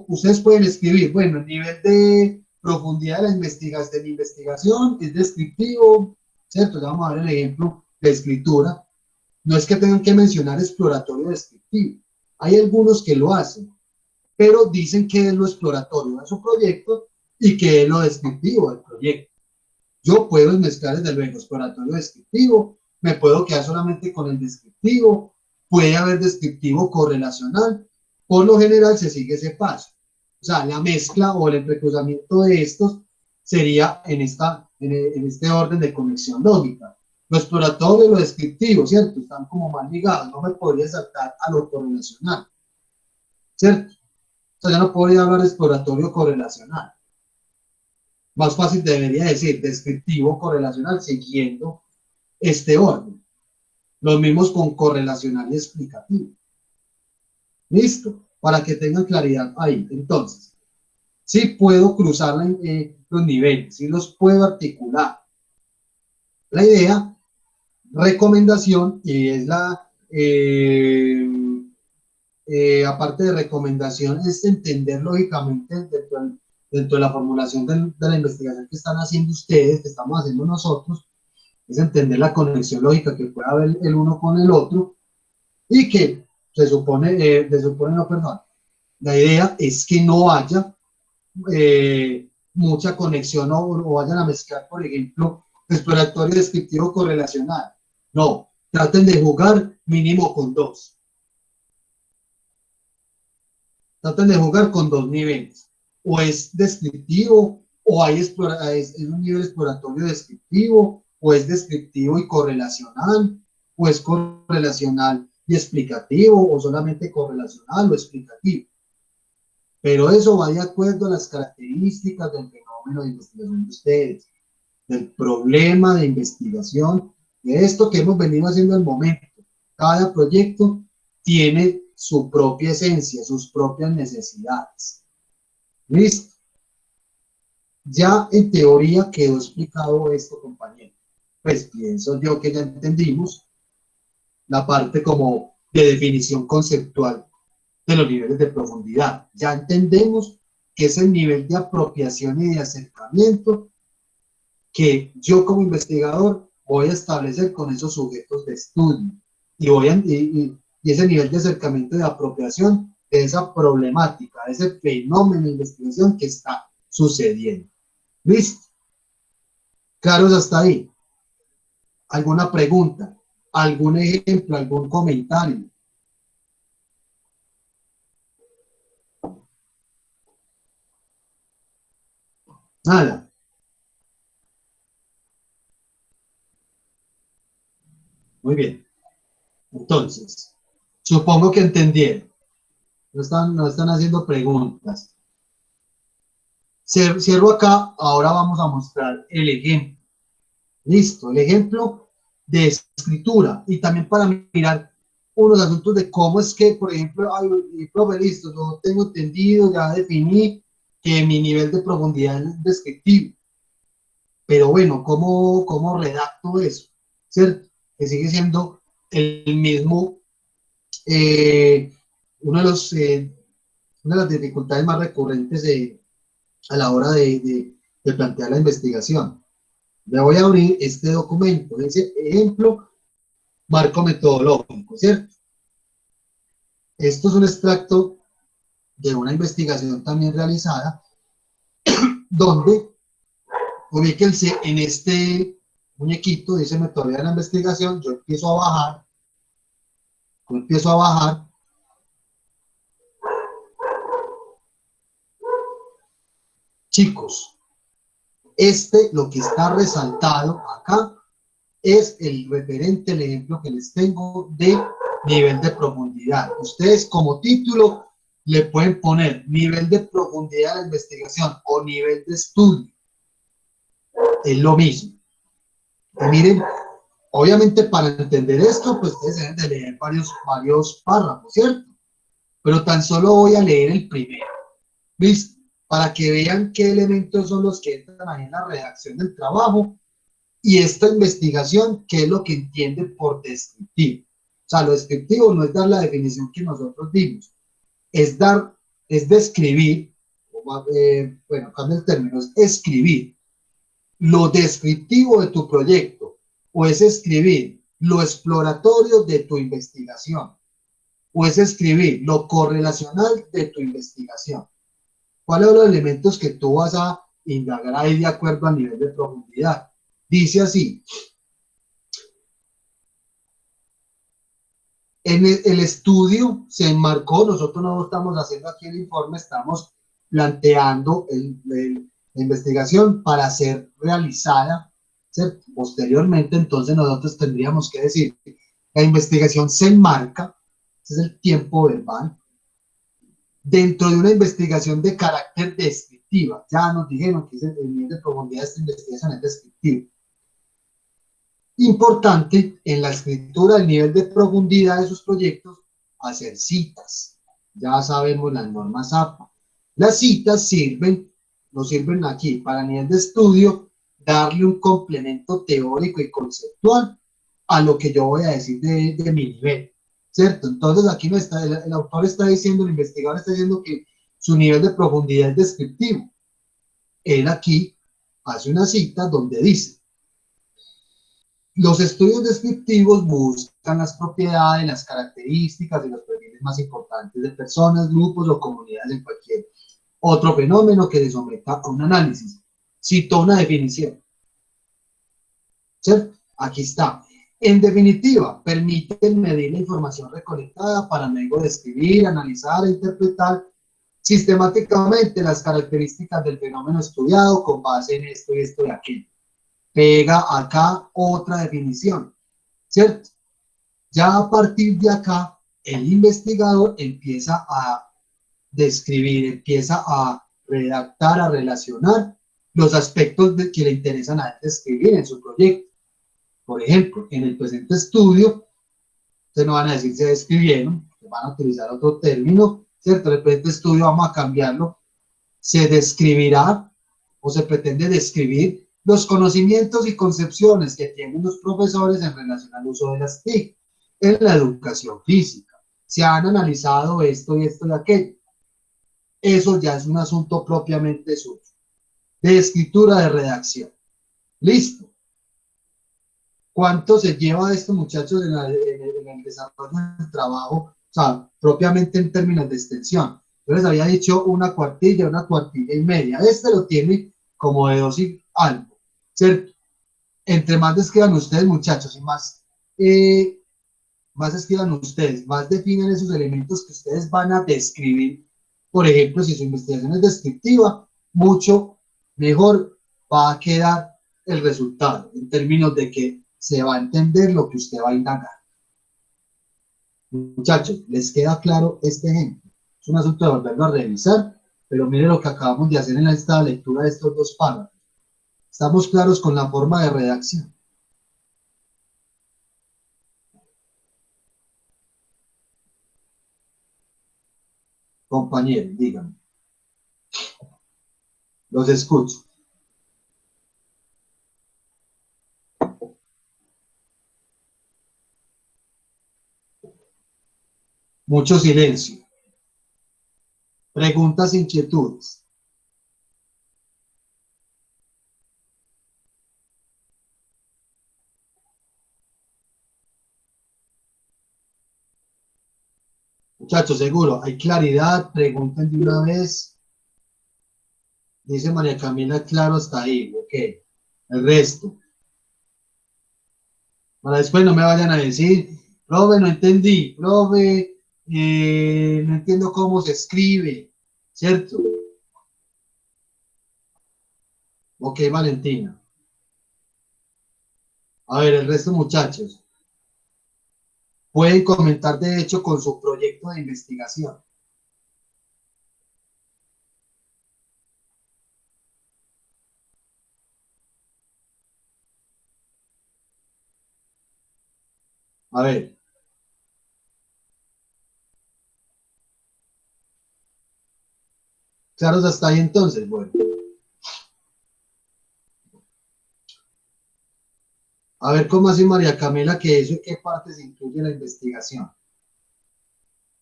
ustedes pueden escribir, bueno, el nivel de profundidad de la investigación es descriptivo, ¿cierto? Ya vamos a ver el ejemplo de escritura. No es que tengan que mencionar exploratorio descriptivo. Hay algunos que lo hacen, pero dicen que es lo exploratorio de su proyecto y que es lo descriptivo del proyecto. Yo puedo mezclar desde luego exploratorio descriptivo, me puedo quedar solamente con el descriptivo, puede haber descriptivo correlacional, por lo general se sigue ese paso. O sea, la mezcla o el entrecruzamiento de estos sería en este orden de conexión lógica. Lo exploratorio y lo descriptivo, ¿cierto? Están como mal ligados, no me podría saltar a lo correlacional, ¿cierto? O sea, ya no podría hablar de exploratorio correlacional. Más fácil debería decir descriptivo correlacional siguiendo este orden. Los mismos con correlacional y explicativo. Listo, para que tengan claridad ahí. Entonces, sí puedo cruzar los niveles, sí los puedo articular. La idea, recomendación, y es aparte de recomendación, es entender lógicamente dentro de la formulación de la investigación que están haciendo ustedes, que estamos haciendo nosotros, es entender la conexión lógica que puede haber el uno con el otro y que la idea es que no haya mucha conexión o vayan a mezclar, por ejemplo, exploratorio descriptivo correlacional. No, traten de jugar mínimo con dos. Traten de jugar con dos niveles. O es descriptivo, o es un nivel exploratorio descriptivo, o es descriptivo y correlacional, o es correlacional y explicativo, o solamente correlacional o explicativo. Pero eso va de acuerdo a las características del fenómeno de investigación de ustedes, del problema de investigación, de esto que hemos venido haciendo al momento. Cada proyecto tiene su propia esencia, sus propias necesidades. ¿Listo? Ya en teoría quedó explicado esto, compañero. Pues pienso yo que ya entendimos la parte como de definición conceptual de los niveles de profundidad. Ya entendemos que es el nivel de apropiación y de acercamiento que yo como investigador voy a establecer con esos sujetos de estudio. Y ese nivel de acercamiento y de apropiación de esa problemática, de ese fenómeno de investigación que está sucediendo. ¿Listo? ¿Claros hasta ahí? ¿Alguna pregunta? ¿Algún ejemplo? ¿Algún comentario? Nada. Muy bien. Entonces, supongo que entendieron. No están haciendo preguntas. Cierro acá. Ahora vamos a mostrar el ejemplo. Listo. El ejemplo de escritura. Y también para mirar unos asuntos de cómo es que, por ejemplo, ay, profe, listo, yo tengo entendido, ya definí que mi nivel de profundidad es descriptivo. Pero bueno, ¿cómo redacto eso? ¿Cierto? Que sigue siendo el mismo, una de las dificultades más recurrentes a la hora de plantear la investigación. Le voy a abrir este documento, dice ejemplo, marco metodológico, ¿cierto? Esto es un extracto de una investigación también realizada, donde ubíquense en este muñequito, dice metodología de la investigación, yo empiezo a bajar, chicos, lo que está resaltado acá, es el referente, el ejemplo que les tengo de nivel de profundidad. Ustedes como título le pueden poner nivel de profundidad de la investigación o nivel de estudio. Es lo mismo. Y miren, obviamente para entender esto, pues ustedes deben de leer varios párrafos, ¿cierto? Pero tan solo voy a leer el primero, ¿listo? Para que vean qué elementos son los que entran ahí en la redacción del trabajo y esta investigación, qué es lo que entiende por descriptivo. O sea, lo descriptivo no es dar la definición que nosotros dimos, es describir, bueno, cambia el término, es escribir lo descriptivo de tu proyecto, o es escribir lo exploratorio de tu investigación, o es escribir lo correlacional de tu investigación. ¿Cuáles son los elementos que tú vas a indagar ahí de acuerdo al nivel de profundidad? Dice así, en el estudio se enmarcó, nosotros no estamos haciendo aquí el informe, estamos planteando la investigación para ser realizada, ¿cierto? Posteriormente. Entonces nosotros tendríamos que decir, la investigación se enmarca, ese es el tiempo verbal, dentro de una investigación de carácter descriptiva. Ya nos dijeron que el nivel de profundidad de esta investigación es descriptivo. Importante en la escritura del nivel de profundidad de sus proyectos, hacer citas. Ya sabemos las normas APA. Las citas nos sirven aquí para nivel de estudio, darle un complemento teórico y conceptual a lo que yo voy a decir de mi nivel, ¿cierto? Entonces aquí no está, el autor está diciendo, el investigador está diciendo que su nivel de profundidad es descriptivo. Él aquí hace una cita donde dice: los estudios descriptivos buscan las propiedades, las características y los perfiles más importantes de personas, grupos o comunidades en cualquier otro fenómeno que se someta a un análisis. Cito una definición, ¿cierto? Aquí está. En definitiva, permiten medir la información recolectada para luego describir, analizar e interpretar sistemáticamente las características del fenómeno estudiado con base en esto y esto y aquello. Pega acá otra definición, ¿cierto? Ya a partir de acá, el investigador empieza a describir, empieza a redactar, a relacionar los aspectos que le interesan a él describir en su proyecto. Por ejemplo, en el presente estudio, ustedes no van a decir se describieron, van a utilizar otro término, ¿cierto? En el presente estudio vamos a cambiarlo, se describirá o se pretende describir los conocimientos y concepciones que tienen los profesores en relación al uso de las TIC en la educación física. se han analizado esto y esto y aquello. Eso ya es un asunto propiamente suyo, de escritura, de redacción. Listo. ¿Cuánto se lleva esto, muchachos, en el desarrollo del trabajo? O sea, propiamente en términos de extensión. Yo les había dicho una cuartilla y media. Este lo tiene como de 2 y algo, ¿cierto? Entre más describan ustedes, muchachos, y más escriban ustedes, más definen esos elementos que ustedes van a describir. Por ejemplo, si su investigación es descriptiva, mucho mejor va a quedar el resultado, en términos de que se va a entender lo que usted va a indagar. Muchachos, ¿les queda claro este ejemplo? Es un asunto de volverlo a revisar, pero miren lo que acabamos de hacer en esta lectura de estos 2 párrafos. Estamos claros con la forma de redacción. Compañeros, díganme. Los escucho. Mucho silencio. Preguntas, inquietudes. Muchachos, seguro, hay claridad, pregunten de una vez. Dice María Camila, claro, hasta ahí, ok. El resto. Para después no me vayan a decir, profe, no entendí, profe, no entiendo cómo se escribe, ¿cierto? Ok, Valentina. A ver, el resto, muchachos. Pueden comentar, de hecho, con su proyecto de investigación. A ver. ¿Claros hasta ahí entonces? Bueno. A ver, ¿cómo así, María Camila, que eso en qué partes incluye la investigación?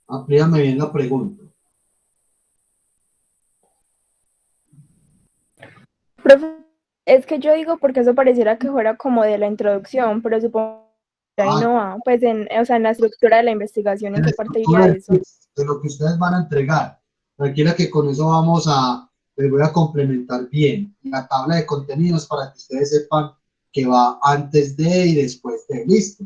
Amplíame bien la pregunta. Profe, es que yo digo porque eso pareciera que fuera como de la introducción, pero supongo que ahí no va, pues o sea, en la estructura de la investigación, ¿en qué parte iría eso? De lo que ustedes van a entregar. Tranquila que con eso les voy a complementar bien la tabla de contenidos para que ustedes sepan que va antes de y después de. Listo.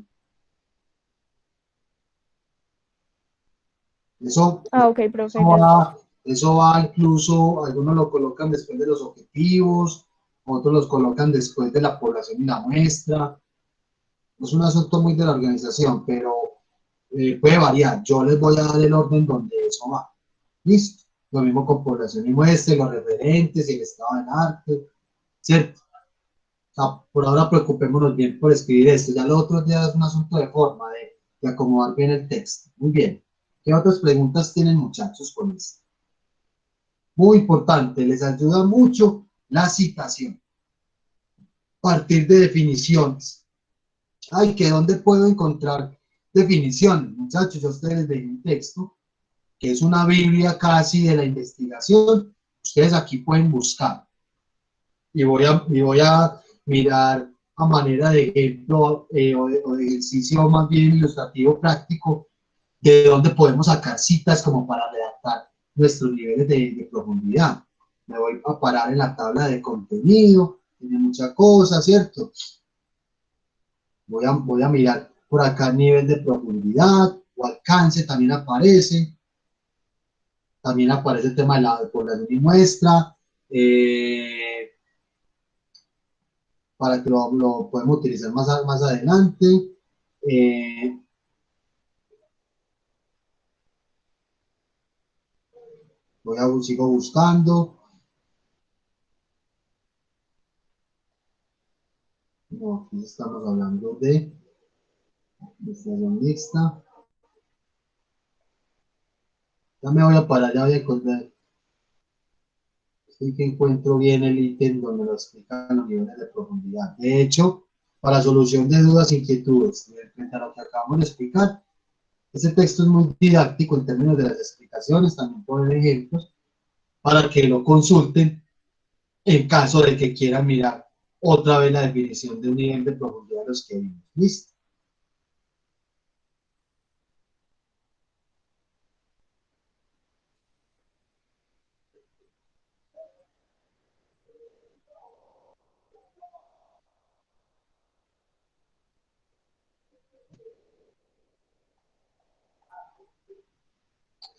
Ok, profe. Eso va incluso, algunos lo colocan después de los objetivos, otros los colocan después de la población y la muestra. Es un asunto muy de la organización, pero puede variar. Yo les voy a dar el orden donde eso va. Listo. Lo mismo con población y muestra, los referentes, el estado del arte, ¿cierto? O sea, por ahora preocupémonos bien por escribir esto. Ya lo otro ya es un asunto de forma, de acomodar bien el texto. Muy bien. ¿Qué otras preguntas tienen, muchachos, con esto? Muy importante, les ayuda mucho la citación. Partir de definiciones. Ay, ¿que dónde puedo encontrar definiciones? Muchachos, yo a ustedes les dejé un texto, que es una biblia casi de la investigación. Ustedes aquí pueden buscar. Y voy a mirar a manera de ejemplo o de ejercicio más bien ilustrativo práctico, de dónde podemos sacar citas como para redactar nuestros niveles de profundidad. Me voy a parar en la tabla de contenido, tiene muchas cosas, ¿cierto? Voy a mirar por acá nivel de profundidad o alcance, también aparece. También aparece el tema de la población y muestra, para que lo podemos utilizar más adelante. Sigo buscando. No, aquí estamos hablando de investigación mixta. Ya me voy a parar, ya voy a encontrar. Sí que encuentro bien el ítem donde lo explican los niveles de profundidad. De hecho, para solución de dudas e inquietudes, frente a lo que acabamos de explicar, Ese texto es muy didáctico en términos de las explicaciones, también ponen ejemplos para que lo consulten en caso de que quieran mirar otra vez la definición de un nivel de profundidad de los que vimos. ¿Listo?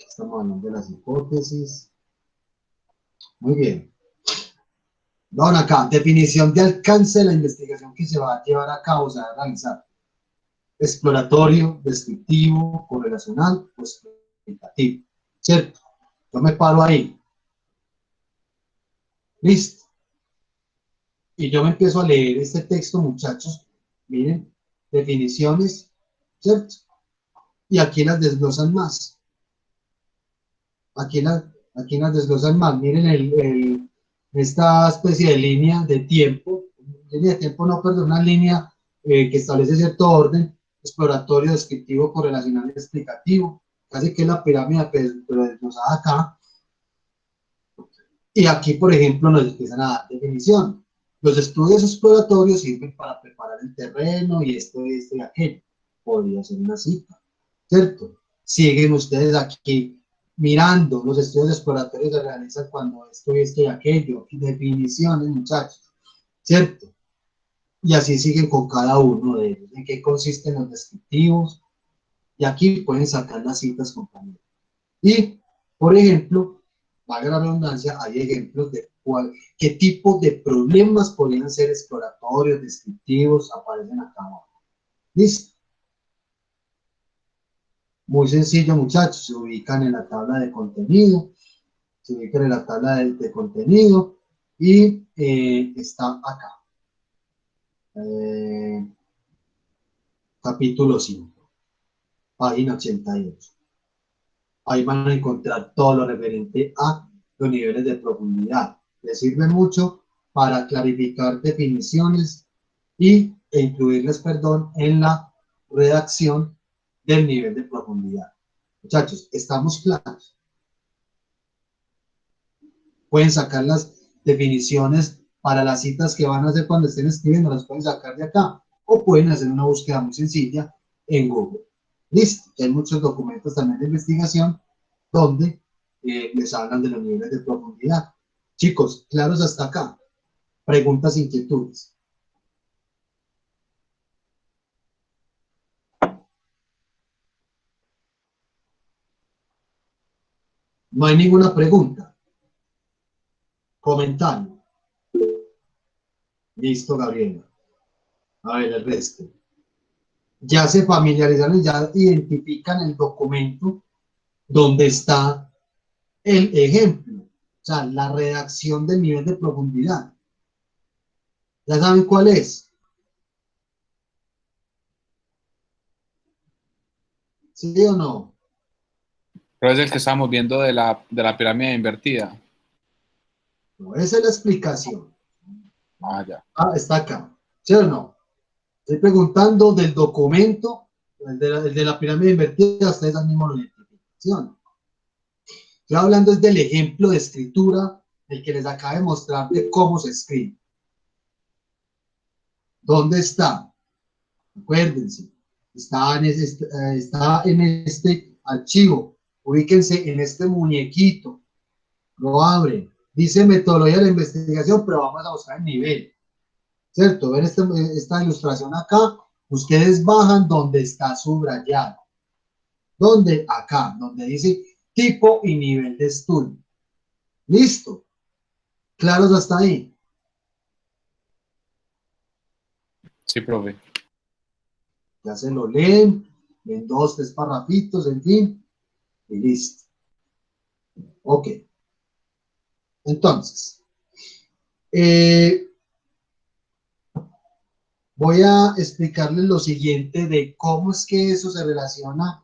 Estamos hablando de las hipótesis. Muy bien. Vamos acá. Definición de alcance de la investigación que se va a llevar a cabo, se va a realizar. Exploratorio, descriptivo, correlacional o explicativo. ¿Cierto? Yo me paro ahí. Listo. Y yo me empiezo a leer este texto, muchachos. Miren, definiciones, ¿cierto? Y aquí las desglosan más. Aquí las desglosan más. Miren esta especie de línea de tiempo. Línea de tiempo, no, perdón, una línea que establece cierto orden. Exploratorio, descriptivo, correlacional, explicativo. Casi que es la pirámide, pero desglosada acá. Y aquí, por ejemplo, nos empiezan a dar definición. Los estudios exploratorios sirven para preparar el terreno y esto y aquello. Podría ser una cita, ¿cierto? Siguen ustedes aquí mirando. Los estudios exploratorios se realizan cuando esto y aquello. Definiciones, muchachos, ¿cierto? Y así siguen con cada uno de ellos. ¿En qué consisten los descriptivos? Y aquí pueden sacar las citas, compañeros. Y, por ejemplo, valga la redundancia, hay ejemplos de qué tipo de problemas podrían ser exploratorios, descriptivos, aparecen acá abajo. ¿Listo? Muy sencillo, muchachos, se ubican en la tabla de contenido, y está acá. Capítulo 5, página 88. Ahí van a encontrar todo lo referente a los niveles de profundidad. Les sirve mucho para clarificar definiciones e incluirles, perdón, en la redacción del nivel de profundidad. Muchachos, ¿estamos claros? Pueden sacar las definiciones para las citas que van a hacer cuando estén escribiendo, las pueden sacar de acá, o pueden hacer una búsqueda muy sencilla en Google. Listo, hay muchos documentos también de investigación donde les hablan de los niveles de profundidad. Chicos, claros hasta acá. Preguntas, inquietudes. No hay ninguna pregunta. Comentario. Listo, Gabriela. A ver, el resto. Ya se familiarizaron y ya identifican el documento donde está el ejemplo. O sea, la redacción del nivel de profundidad. ¿Ya saben cuál es? ¿Sí o no? Pero es el que estamos viendo de la pirámide invertida. No, esa es la explicación. Ah, ya. Ah, está acá. ¿Sí o no? Estoy preguntando del documento, el de la pirámide invertida, ustedes mismos lo identificación. Estoy hablando es del ejemplo de escritura, el que les acabo de mostrar de cómo se escribe. ¿Dónde está? Acuérdense, está en este archivo. Ubíquense en este muñequito. Lo abren. Dice metodología de la investigación, pero vamos a buscar el nivel. ¿Cierto? Ven esta ilustración acá. Ustedes bajan donde está subrayado. ¿Dónde? Acá, donde dice tipo y nivel de estudio. ¿Listo? ¿Claros hasta ahí? Sí, profe. Ya se lo leen, ven 2, 3 parrafitos, en fin, y listo. Ok. Entonces, voy a explicarles lo siguiente de cómo es que eso se relaciona,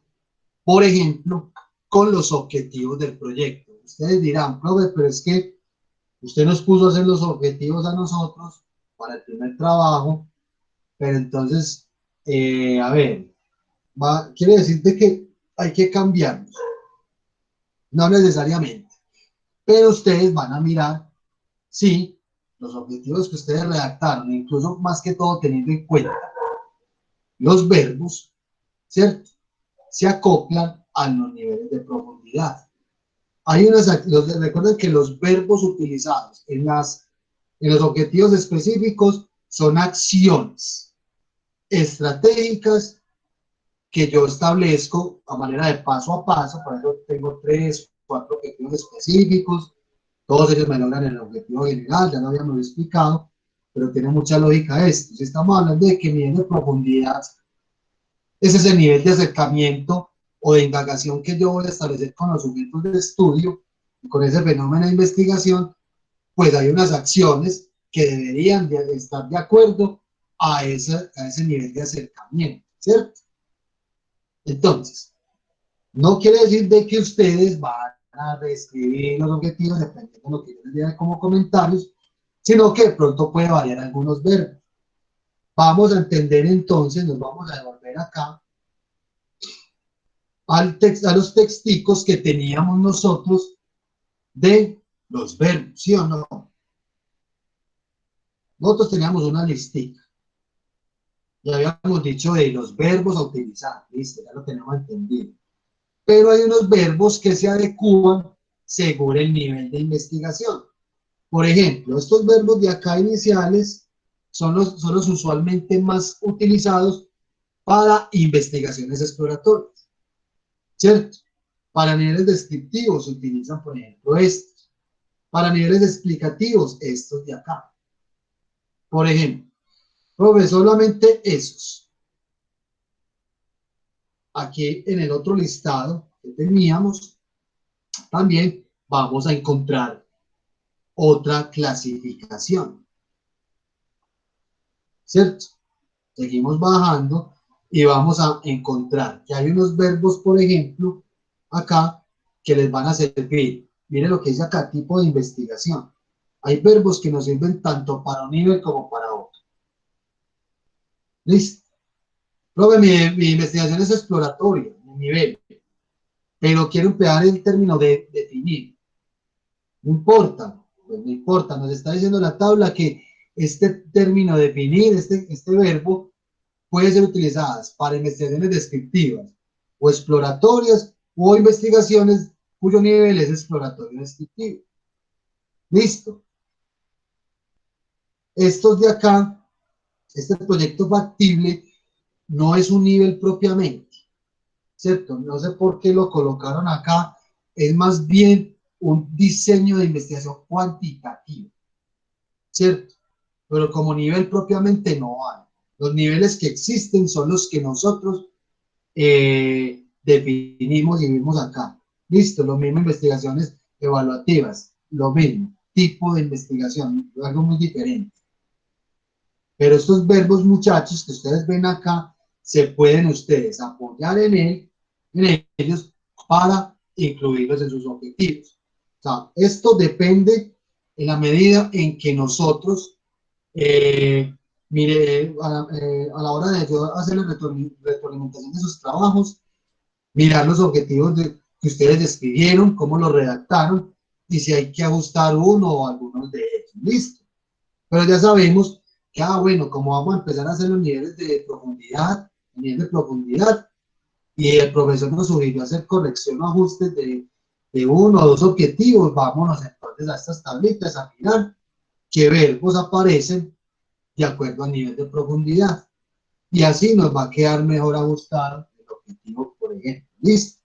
por ejemplo, con los objetivos del proyecto. Ustedes dirán, profe, pero es que usted nos puso a hacer los objetivos a nosotros para el primer trabajo, pero entonces, a ver, quiere decirte que hay que cambiarlos. No necesariamente. Pero ustedes van a mirar si los objetivos que ustedes redactaron, incluso más que todo teniendo en cuenta los verbos, ¿cierto?, se acoplan a los niveles de profundidad. Hay recuerden que los verbos utilizados en los objetivos específicos son acciones estratégicas que yo establezco a manera de paso a paso. Por eso tengo 3, 4 objetivos específicos. Todos ellos me logran el objetivo general, ya lo habíamos explicado, pero tiene mucha lógica esto. Si estamos hablando de que nivel de profundidad es ese nivel de acercamiento o de indagación que yo voy a establecer con los sujetos de estudio, con ese fenómeno de investigación, pues hay unas acciones que deberían estar de acuerdo a ese nivel de acercamiento, ¿cierto? Entonces, no quiere decir de que ustedes van a reescribir los objetivos dependiendo de lo que yo les diga como comentarios, sino que de pronto puede variar algunos verbos. Vamos a entender entonces, nos vamos a devolver acá a los texticos que teníamos nosotros de los verbos, ¿sí o no? Nosotros teníamos una listita. Ya habíamos dicho de los verbos a utilizar, listo, ya lo tenemos entendido. Pero hay unos verbos que se adecúan según el nivel de investigación. Por ejemplo, estos verbos de acá iniciales son los usualmente más utilizados para investigaciones exploratorias, ¿cierto? Para niveles descriptivos se utilizan, por ejemplo, estos. Para niveles explicativos, estos de acá. Por ejemplo, profe, solamente esos. Aquí en el otro listado que teníamos, también vamos a encontrar otra clasificación, ¿cierto? Seguimos bajando y vamos a encontrar que hay unos verbos, por ejemplo, acá, que les van a servir. Miren lo que dice acá, tipo de investigación. Hay verbos que nos sirven tanto para un nivel como para otro. ¿Listo? Profe, mi investigación es exploratoria, mi nivel, pero quiero emplear el término de definir. No importa, pues no importa, nos está diciendo la tabla que este término definir, este verbo, puede ser utilizado para investigaciones descriptivas o exploratorias o investigaciones cuyo nivel es exploratorio descriptivo. Listo. Estos de acá, este proyecto factible, no es un nivel propiamente, ¿cierto? No sé por qué lo colocaron acá, es más bien un diseño de investigación cuantitativa, ¿cierto? Pero como nivel propiamente no hay. Los niveles que existen son los que nosotros definimos y vimos acá. Listo, lo mismo investigaciones evaluativas, lo mismo, tipo de investigación, algo muy diferente. Pero estos verbos, muchachos, que ustedes ven acá, se pueden ustedes apoyar en ellos para incluirlos en sus objetivos. O sea, esto depende en la medida en que nosotros, mire, a la hora de yo hacer la retroalimentación de sus trabajos, mirar los objetivos que ustedes describieron, cómo los redactaron, y si hay que ajustar uno o algunos de ellos. Listo. Pero ya sabemos que, bueno, como vamos a empezar a hacer los niveles de profundidad, y el profesor nos sugirió hacer corrección o ajustes de 1 o 2 objetivos, vámonos entonces a estas tablitas a mirar qué verbos aparecen de acuerdo al nivel de profundidad. Y así nos va a quedar mejor ajustado el objetivo, por ejemplo. ¿Listo?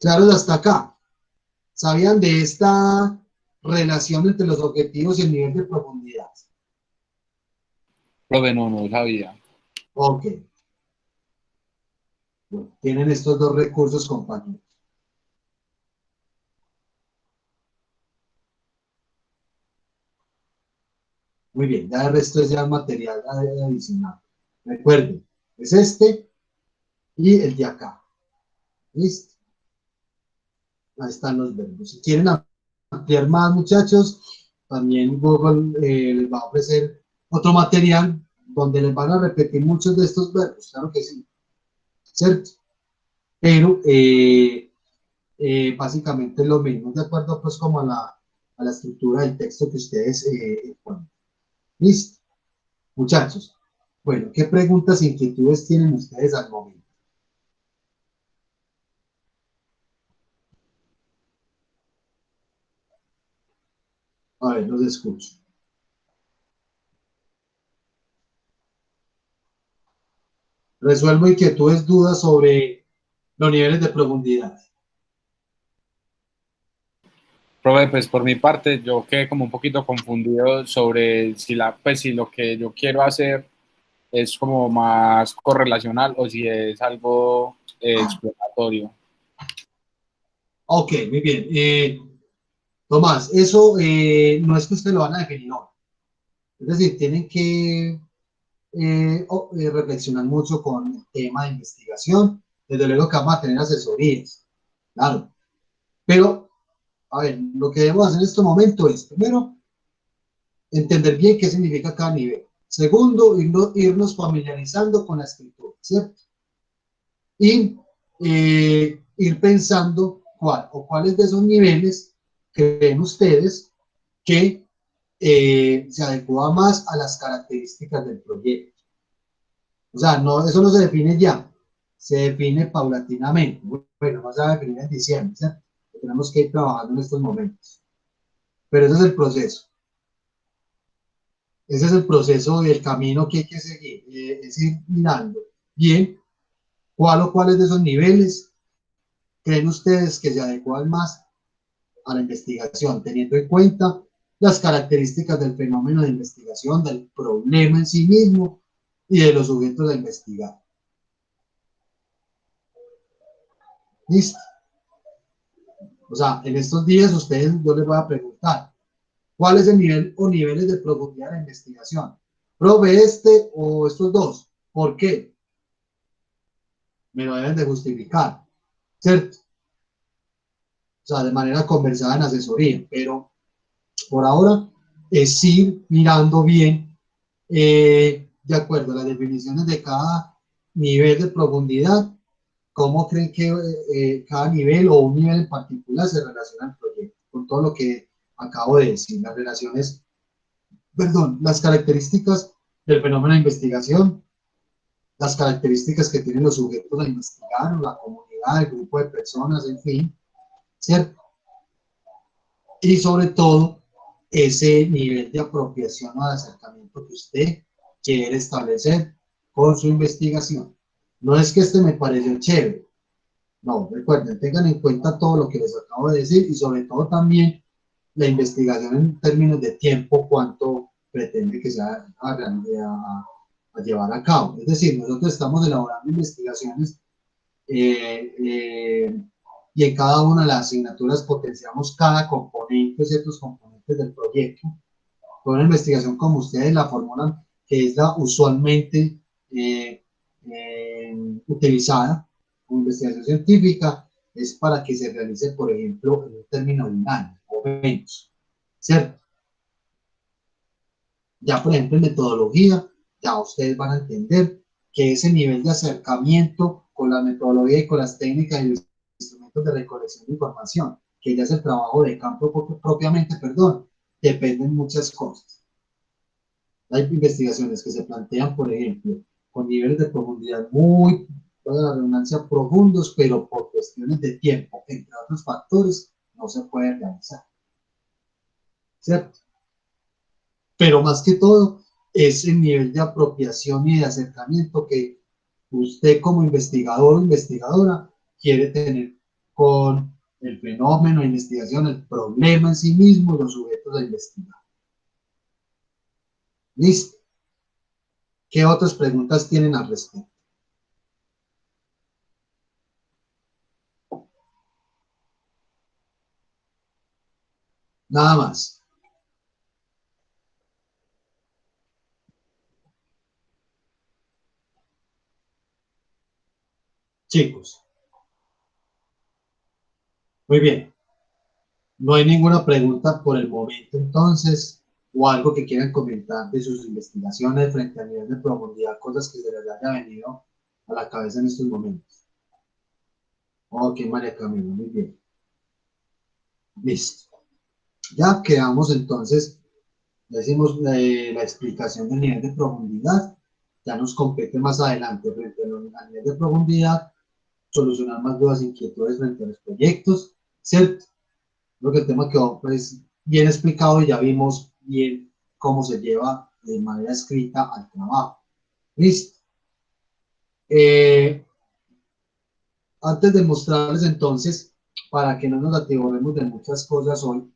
Claros hasta acá. ¿Sabían de esta relación entre los objetivos y el nivel de profundidad? Profe, no sabía. Ok. Bueno, tienen estos dos recursos, compañeros. Muy bien, ya el resto es ya material adicional. Recuerden, es este y el de acá. ¿Listo? Ahí están los verbos. Si quieren ampliar más, muchachos, también Google les va a ofrecer otro material donde les van a repetir muchos de estos verbos, claro que sí. ¿Cierto? pero básicamente es lo mismo, de acuerdo pues como a la estructura del texto que ustedes ponen. ¿Listo? Muchachos, bueno, ¿qué preguntas e inquietudes tienen ustedes al momento? A ver, los escucho. Resuelvo inquietudes, dudas sobre los niveles de profundidad. Profe, pues por mi parte yo quedé como un poquito confundido sobre si lo que yo quiero hacer es como más correlacional o si es algo exploratorio. Ok, muy bien. Tomás, eso no es que ustedes lo van a definir hoy. Es decir, tienen que reflexionar mucho con el tema de investigación. Desde luego que vamos a tener asesorías, claro. Pero, a ver, lo que debemos hacer en este momento es, primero, entender bien qué significa cada nivel. Segundo, irnos familiarizando con la escritura, ¿cierto? Y ir pensando cuáles de esos niveles creen ustedes que se adecua más a las características del proyecto. O sea, no, eso no se define ya, se define paulatinamente. Bueno, vamos a definir en diciembre, ¿cierto? Tenemos que ir trabajando en estos momentos. Pero ese es el proceso. Ese es el proceso y el camino que hay que seguir. Es ir mirando bien cuál o cuáles de esos niveles creen ustedes que se adecuan más a la investigación, teniendo en cuenta las características del fenómeno de investigación, del problema en sí mismo y de los sujetos a investigar. ¿Listo? O sea, en estos días ustedes, yo les voy a preguntar, ¿cuál es el nivel o niveles de profundidad de la investigación? ¿Probe este o estos dos? ¿Por qué? Me lo deben de justificar, ¿cierto? O sea, de manera conversada en asesoría, pero por ahora es ir mirando bien, de acuerdo a las definiciones de cada nivel de profundidad, cómo creen que cada nivel o un nivel en particular se relaciona al proyecto, con todo lo que acabo de decir, las relaciones, perdón, las características del fenómeno de investigación, las características que tienen los sujetos a investigar, o la comunidad, el grupo de personas, en fin, ¿cierto? Y sobre todo, ese nivel de apropiación o de acercamiento que usted quiere establecer con su investigación. No es que este me pareció chévere, no, recuerden, tengan en cuenta todo lo que les acabo de decir y sobre todo también la investigación en términos de tiempo, cuánto pretende que sea a llevar a cabo. Es decir, nosotros estamos elaborando investigaciones y en cada una de las asignaturas potenciamos cada componente, ciertos componentes del proyecto. Toda una investigación como ustedes la formulan, que es la usualmente utilizada como investigación científica, es para que se realice, por ejemplo, en un término de un año o menos, ¿cierto? Ya, por ejemplo, en metodología, ya ustedes van a entender que ese nivel de acercamiento con la metodología y con las técnicas y los instrumentos de recolección de información, que ya es el trabajo de campo propiamente, perdón, dependen muchas cosas. Hay investigaciones que se plantean, por ejemplo, con niveles de profundidad muy, toda la redundancia, profundos, pero por cuestiones de tiempo, entre otros factores, no se puede realizar. ¿Cierto? Pero más que todo, es el nivel de apropiación y de acercamiento que usted como investigador o investigadora quiere tener con el fenómeno de investigación, el problema en sí mismo y los sujetos a investigar. ¿Listo? ¿Qué otras preguntas tienen al respecto? Nada más. Chicos, muy bien. No hay ninguna pregunta por el momento, entonces, o algo que quieran comentar de sus investigaciones frente a nivel de profundidad, cosas que se les haya venido a la cabeza en estos momentos. Ok, María Camila, muy bien. Listo. Ya quedamos entonces, ya hicimos la explicación del nivel de profundidad, ya nos compete más adelante frente al nivel de profundidad, solucionar más dudas e inquietudes frente a los proyectos, ¿cierto? Creo que el tema quedó pues bien explicado y ya vimos bien cómo se lleva de manera escrita al trabajo. Listo. Antes de mostrarles entonces, para que no nos atiborremos de muchas cosas hoy,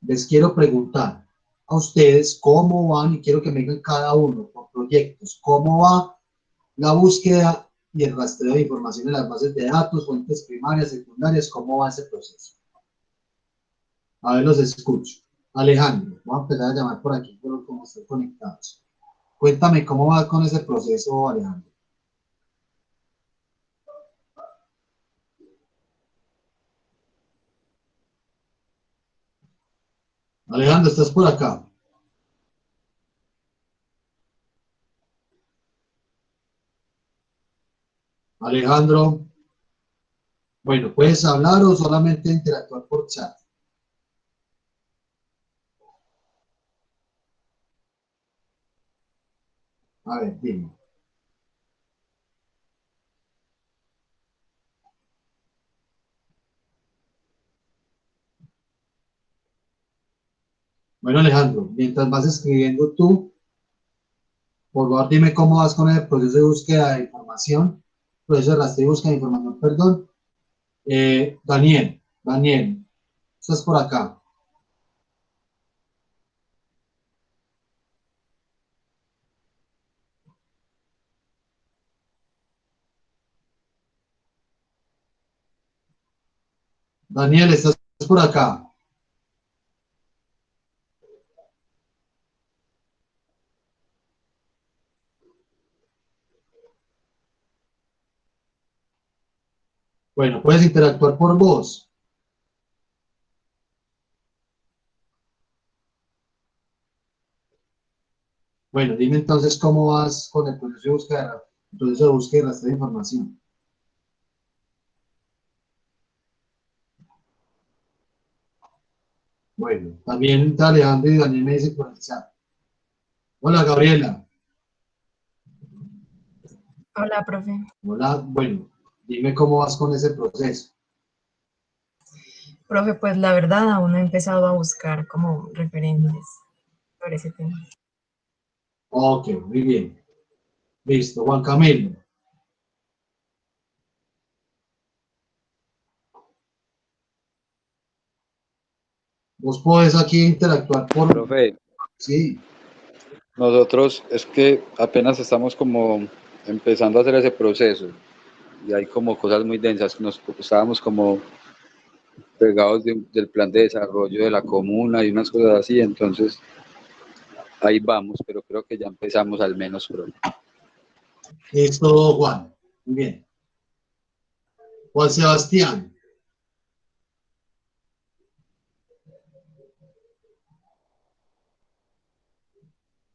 les quiero preguntar a ustedes cómo van, y quiero que me digan cada uno por proyectos, cómo va la búsqueda y el rastreo de información en las bases de datos, fuentes primarias, secundarias, cómo va ese proceso. A ver, los escucho. Alejandro, vamos a empezar a llamar por aquí, por como estén conectados. Cuéntame cómo va con ese proceso, Alejandro. Alejandro, ¿estás por acá? Alejandro, bueno, ¿puedes hablar o solamente interactuar por chat? A ver, dime. Bueno, Alejandro, mientras vas escribiendo tú, por favor, dime cómo vas con el proceso de búsqueda de información, proceso de rastreo y búsqueda de información, perdón. Daniel, estás por acá. Daniel, estás por acá. Bueno, puedes interactuar por voz. Bueno, dime entonces cómo vas con el proceso de búsqueda y rastreo de información. Bueno, también está Alejandro y Daniel me dicen por el chat. Hola, Gabriela. Hola, profe. Hola, bueno, dime cómo vas con ese proceso. Profe, pues la verdad aún no he empezado a buscar como referentes sobre ese tema. Ok, muy bien. Listo, Juan Camilo. Vos podés aquí interactuar por... Profe, Sí, nosotros es que apenas estamos como empezando a hacer ese proceso y hay como cosas muy densas, nos estábamos como pegados del plan de desarrollo de la comuna y unas cosas así, entonces ahí vamos, pero creo que ya empezamos al menos, profe. esto, Juan. Muy bien. Juan Sebastián.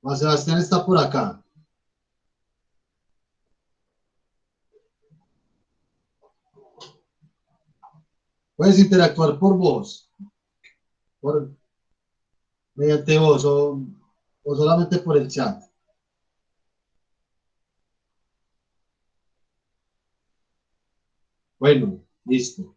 Juan Sebastián está por acá. Puedes interactuar por voz, por, mediante voz o solamente por el chat. Bueno, listo.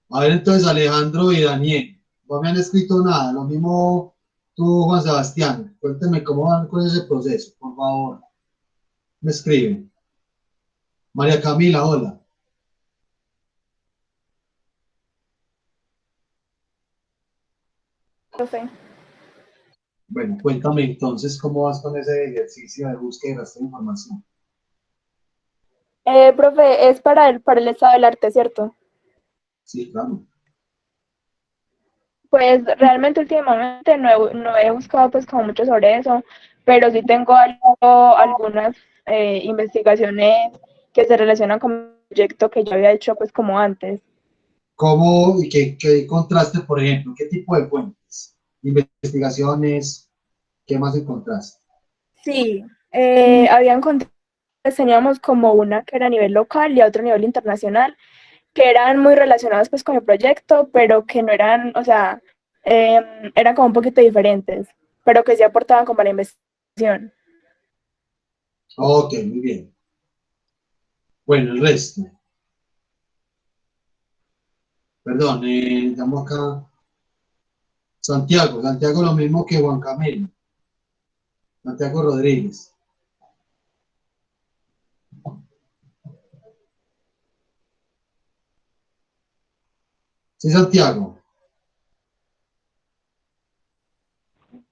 A ver, entonces Alejandro y Daniel, no me han escrito nada. Lo mismo tú, Juan Sebastián. Cuénteme cómo van con ese proceso, por favor. Me escriben. María Camila, hola. Profe. Bueno, cuéntame entonces cómo vas con ese ejercicio de búsqueda y rastreo de información. Profe, es para el estado del arte, ¿cierto? Sí, claro. Pues realmente últimamente no he buscado pues como mucho sobre eso, pero sí tengo algunas investigaciones que se relacionan con el proyecto que yo había hecho pues como antes. ¿Cómo y qué encontraste, por ejemplo? ¿Qué tipo de fuentes? Investigaciones, ¿qué más encontraste? Sí, había encontrado, pues, teníamos como una que era a nivel local y a otro nivel internacional, que eran muy relacionados pues con el proyecto, pero que no eran, o sea, eran como un poquito diferentes, pero que sí aportaban como a la investigación. Ok, muy bien. Bueno, el resto. Perdón, llamo acá Santiago. Santiago lo mismo que Juan Camilo. Santiago Rodríguez. Sí, Santiago.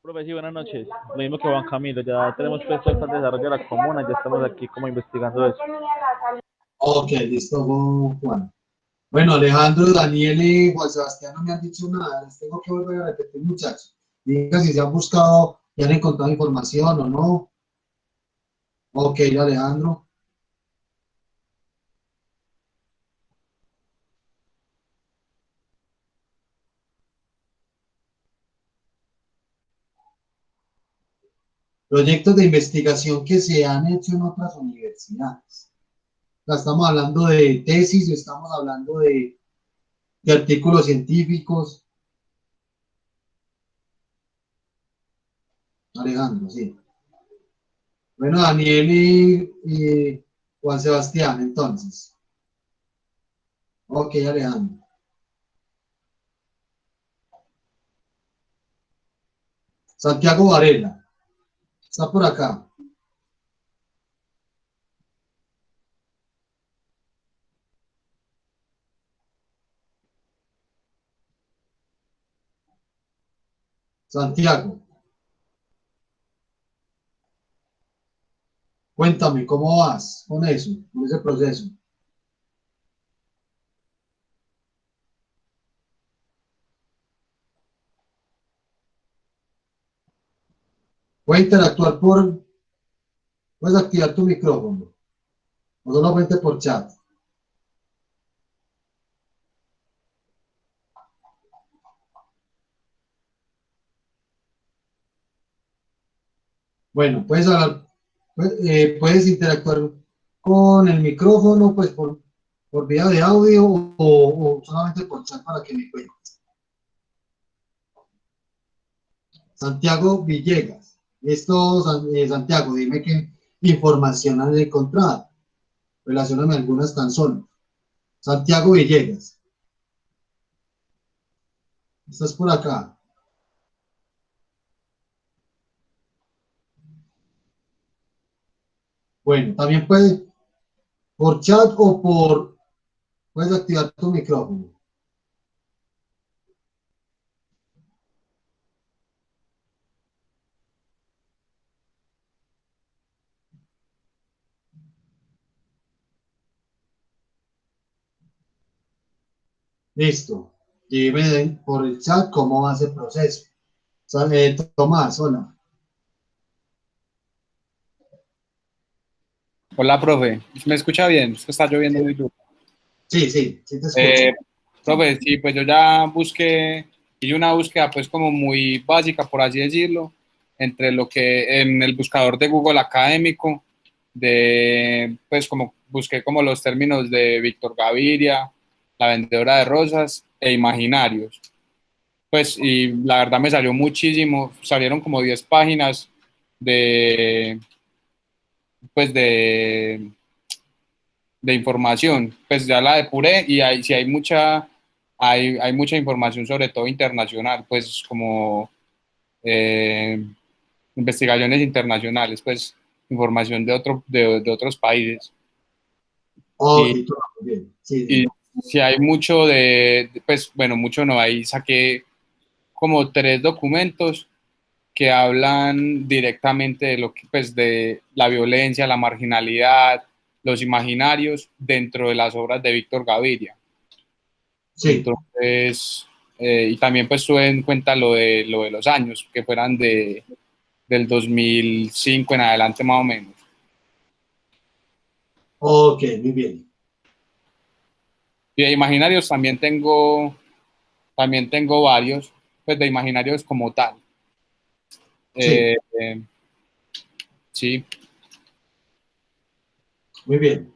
Profe, sí, buenas noches. Lo mismo que Juan Camilo, ya tenemos puesto el desarrollo de la comuna, ya estamos aquí como investigando eso. Ok, listo, Juan. Bueno, Alejandro, Daniel y Juan Sebastián no me han dicho nada. Les tengo que volver a repetir, muchachos. Digan si se han buscado y han encontrado información o no. Ok, Alejandro. Proyectos de investigación que se han hecho en otras universidades. Estamos hablando de tesis, estamos hablando de artículos científicos. Alejandro, sí. Bueno, Daniel y Juan Sebastián, entonces. Ok, Alejandro. Santiago Varela, está por acá. Santiago, cuéntame, ¿cómo vas con eso, con ese proceso? Puedes interactuar puedes activar tu micrófono, o solamente por chat. Bueno, puedes hablar, puedes interactuar con el micrófono, pues por vía de audio o solamente por chat para que me cuentes. Santiago Villegas. Santiago, dime qué información han encontrado. Relacióname algunas canciones. Santiago Villegas. ¿Estás por acá? Bueno, también puedes por chat o puedes activar tu micrófono. Listo. Dime por el chat cómo va ese proceso. Tomás, hola. Hola, profe. ¿Me escucha bien? Es que está lloviendo muy duro. Sí, sí, sí te Eh, escucho. profe, sí, pues yo ya hice una búsqueda pues como muy básica, por así decirlo, entre lo que en el buscador de Google académico, pues como busqué como los términos de Víctor Gaviria, la vendedora de rosas e imaginarios. Pues y la verdad me salió muchísimo, salieron como 10 páginas de, pues de información, pues ya la depuré y sí hay mucha información, sobre todo internacional, pues como eh, investigaciones internacionales, pues información de otros países. Ok, Y, todo bien. Sí, y sí. si hay mucho pues bueno, mucho no, ahí saqué como 3 documentos que hablan directamente de lo que, pues, de la violencia, la marginalidad, los imaginarios dentro de las obras de Víctor Gaviria. Sí. Entonces, y también pues tuve en cuenta lo de los años, que fueran del 2005 en adelante más o menos. Ok, muy bien. Y de imaginarios también tengo varios, pues de imaginarios como tal. Sí, Eh, eh, sí, muy bien.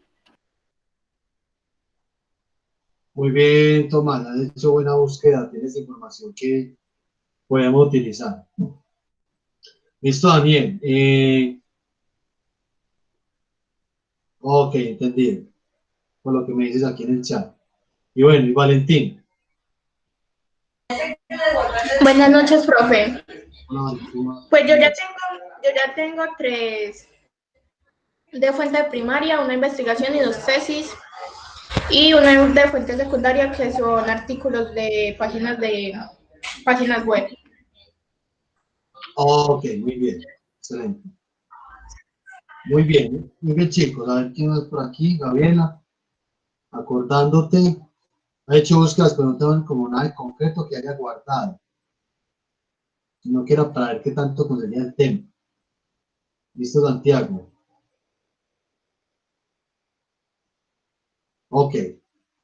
Muy bien, Tomás, has hecho buena búsqueda, tienes información que podemos utilizar. Listo, Daniel. Ok, entendido. Por lo que me dices aquí en el chat. Y bueno, y Valentín. Buenas noches, profe. No, Pues yo ya tengo 3 de fuente primaria, una investigación y 2 tesis, y una de fuente secundaria que son artículos de páginas web. ok, muy bien. Excelente. Muy bien, chicos. A ver quién más por aquí. Gabriela, acordándote. Ha hecho búsquedas, pero no tengo como nada de concreto que haya guardado. No quiero para ver qué tanto conseguía el tema. ¿Listo, Santiago? Ok.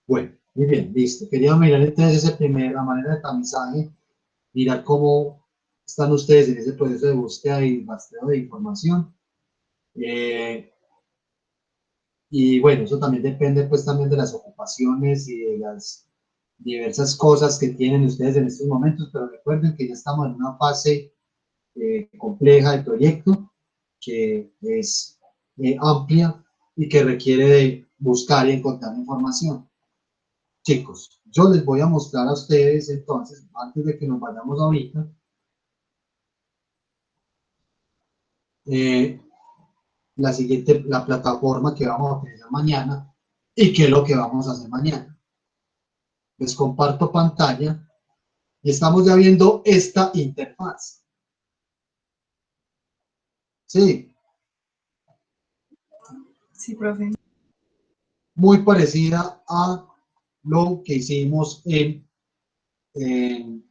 Bueno, muy bien, listo. Quería mirar entonces la manera de tamizaje, mirar cómo están ustedes en ese proceso de búsqueda y rastreo de información. Y bueno, eso también depende pues también de las ocupaciones y de las diversas cosas que tienen ustedes en estos momentos, pero recuerden que ya estamos en una fase compleja del proyecto, que es amplia y que requiere de buscar y encontrar información. Chicos, yo les voy a mostrar a ustedes entonces, antes de que nos vayamos ahorita, la plataforma que vamos a utilizar mañana y qué es lo que vamos a hacer mañana. Les comparto pantalla y estamos ya viendo esta interfaz. Sí, Sí, profe. muy parecida a lo que hicimos en el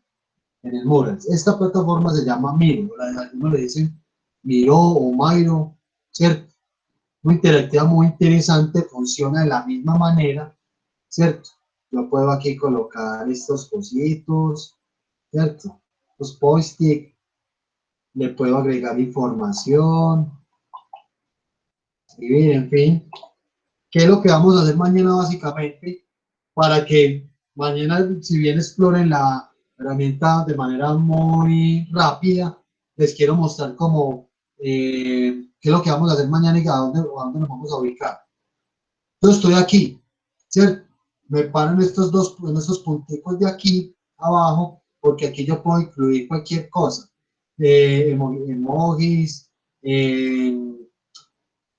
Murals. Esta plataforma se llama Miro, algunos le dicen Miro o Miro, ¿cierto? Muy interactiva, muy interesante, funciona de la misma manera, ¿cierto? Yo puedo aquí colocar estos cositos, ¿cierto? Los post-it, le puedo agregar información, escribir, en fin. ¿Qué es lo que vamos a hacer mañana básicamente? Para que mañana, si bien exploren la herramienta de manera muy rápida, les quiero mostrar cómo, qué es lo que vamos a hacer mañana y a dónde nos vamos a ubicar. Yo estoy aquí, ¿cierto? Me paro en estos punticos de aquí abajo, porque aquí yo puedo incluir cualquier cosa. Emojis,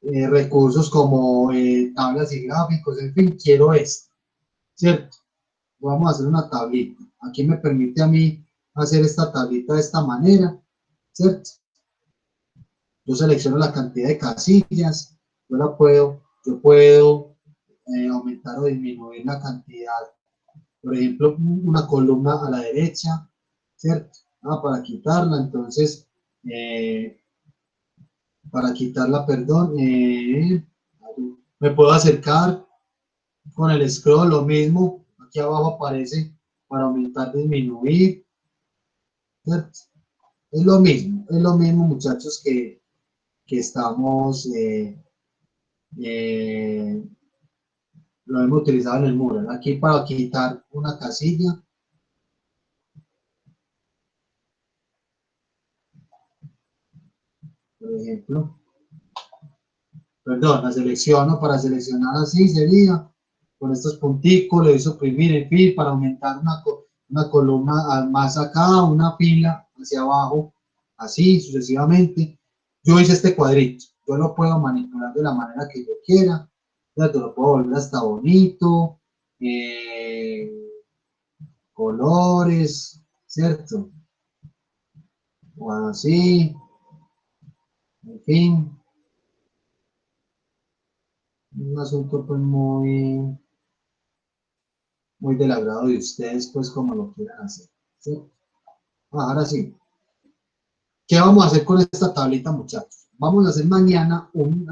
recursos como tablas y gráficos, en fin, quiero esto, ¿cierto? Vamos a hacer una tablita. Aquí me permite a mí hacer esta tablita de esta manera, ¿cierto? Yo selecciono la cantidad de casillas, yo puedo aumentar o disminuir la cantidad. Por ejemplo, una columna a la derecha, ¿cierto? Para quitarla, entonces, para quitarla, perdón, me puedo acercar con el scroll, lo mismo, aquí abajo aparece para aumentar, disminuir, ¿cierto? Es lo mismo muchachos que estamos, lo hemos utilizado en el mural. Aquí para quitar una casilla, por ejemplo, perdón, la selecciono, para seleccionar así sería, con estos punticos, le doy suprimir, en fin, para aumentar una columna más acá, una fila hacia abajo, así sucesivamente. Yo hice este cuadrito, yo lo puedo manipular de la manera que yo quiera, ya te lo puedo volver hasta bonito, colores, ¿cierto? O así, en fin, un asunto pues muy del agrado de ustedes, pues como lo quieran hacer, ¿sí? Ahora sí, ¿qué vamos a hacer con esta tablita, muchachos? Vamos a hacer mañana un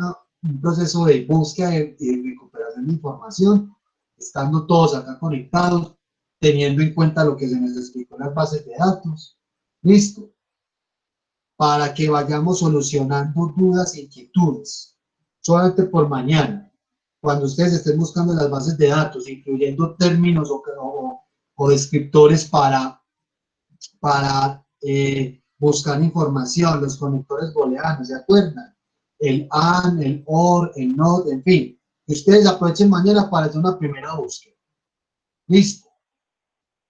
proceso de búsqueda y de recuperación de información, estando todos acá conectados, teniendo en cuenta lo que se nos explicó en las bases de datos. ¿Listo? Para que vayamos solucionando dudas e inquietudes, solamente por mañana. cuando ustedes estén buscando las bases de datos, incluyendo términos o descriptores para buscar información, los conectores booleanos, ¿se acuerdan? El AND, el OR, el NOT, en fin. Que ustedes aprovechen mañana para hacer una primera búsqueda. ¿Listo?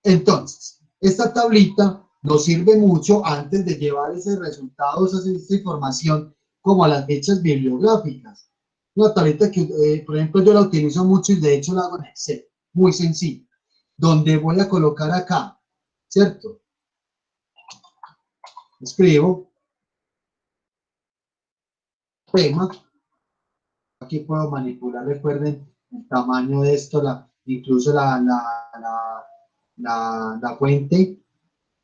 Entonces, esta tablita nos sirve mucho antes de llevar ese resultado, esa información, como a las fichas bibliográficas. Una tablita que, por ejemplo, yo la utilizo mucho y de hecho la hago en Excel, muy sencillo, donde voy a colocar acá, ¿cierto? Escribo tema, aquí puedo manipular, recuerden, el tamaño de esto, incluso la fuente,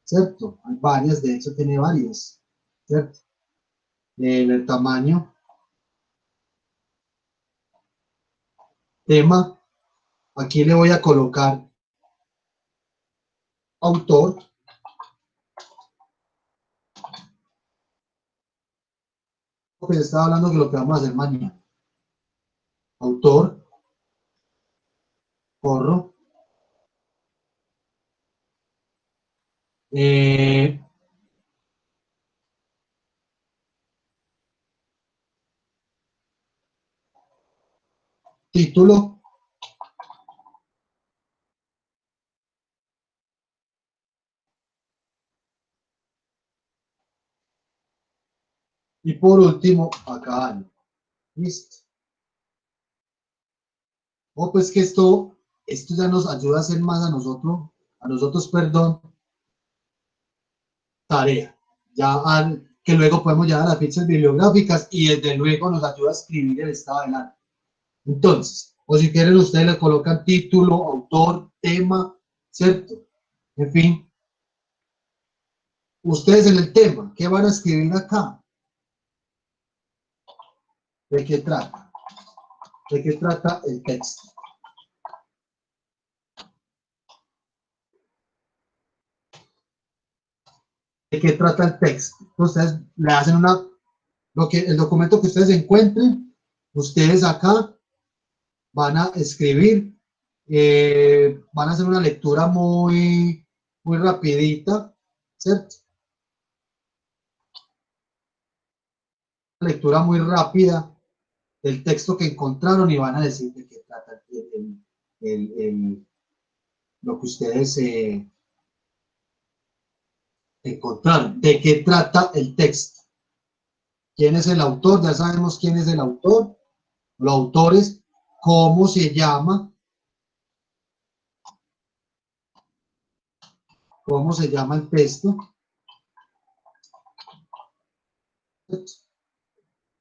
¿cierto? Hay varias, de hecho tiene varias, ¿cierto? El tamaño, tema, aquí le voy a colocar autor, pues estaba hablando de lo que vamos a hacer mañana, autor, corro, título, y por último, acá año. Listo. O pues que esto ya nos ayuda a hacer más a nosotros, perdón, tarea. Que luego podemos llevar a las fichas bibliográficas y desde luego nos ayuda a escribir el estado del arte. Entonces, o si quieren ustedes le colocan título, autor, tema, ¿cierto? En fin, ustedes en el tema, ¿qué van a escribir acá? ¿De qué trata? ¿De qué trata el texto? ¿De qué trata el texto? Ustedes le hacen el documento que ustedes encuentren, ustedes acá van a escribir, van a hacer una lectura muy rapidita, ¿cierto? Una lectura muy rápida del texto que encontraron y van a decir de qué trata lo que ustedes encontraron, de qué trata el texto. ¿Quién es el autor? Ya sabemos quién es el autor, los autores, cómo se llama el texto.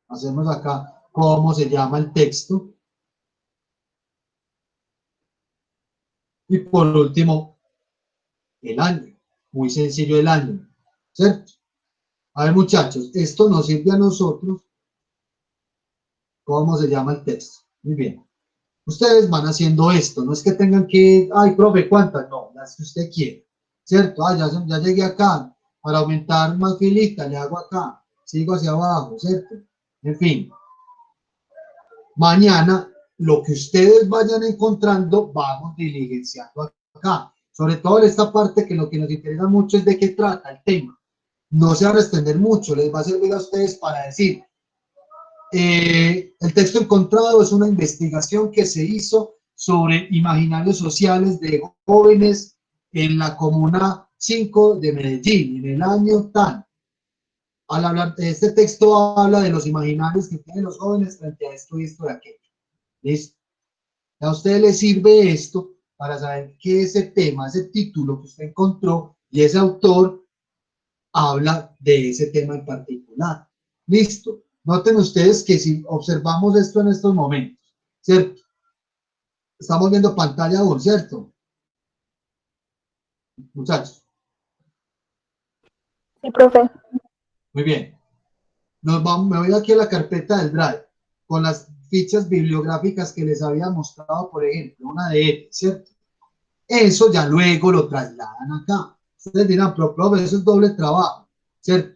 Hacemos acá cómo se llama el texto. Y por último, el año. Muy sencillo el año, ¿cierto? A ver, muchachos, esto nos sirve a nosotros. ¿Cómo se llama el texto? Muy bien. Ustedes van haciendo esto. No es que tengan que, ay, profe, ¿cuántas? No, las que usted quiere, ¿cierto? Ah, ya llegué acá. Para aumentar más filita, le hago acá. Sigo hacia abajo, ¿cierto? En fin. Mañana, lo que ustedes vayan encontrando, vamos diligenciando acá. Sobre todo en esta parte que lo que nos interesa mucho es de qué trata el tema. No se va a extender mucho, les va a servir a ustedes para decir, el texto encontrado es una investigación que se hizo sobre imaginarios sociales de jóvenes en la comuna 5 de Medellín, en el año tal. Al hablar de este texto, habla de los imaginarios que tienen los jóvenes frente a esto y esto de aquello. ¿Listo? A usted le sirve esto para saber que ese tema, ese título que usted encontró y ese autor habla de ese tema en particular. Listo. Noten ustedes que si observamos esto en estos momentos, ¿cierto? Estamos viendo pantalla aún, ¿cierto? Muchachos. Sí, profe. Muy bien. Me voy aquí a la carpeta del Drive con las fichas bibliográficas que les había mostrado, por ejemplo, una de ellas, ¿cierto? Eso ya luego lo trasladan acá. Ustedes dirán, pero profe, eso es doble trabajo, ¿cierto?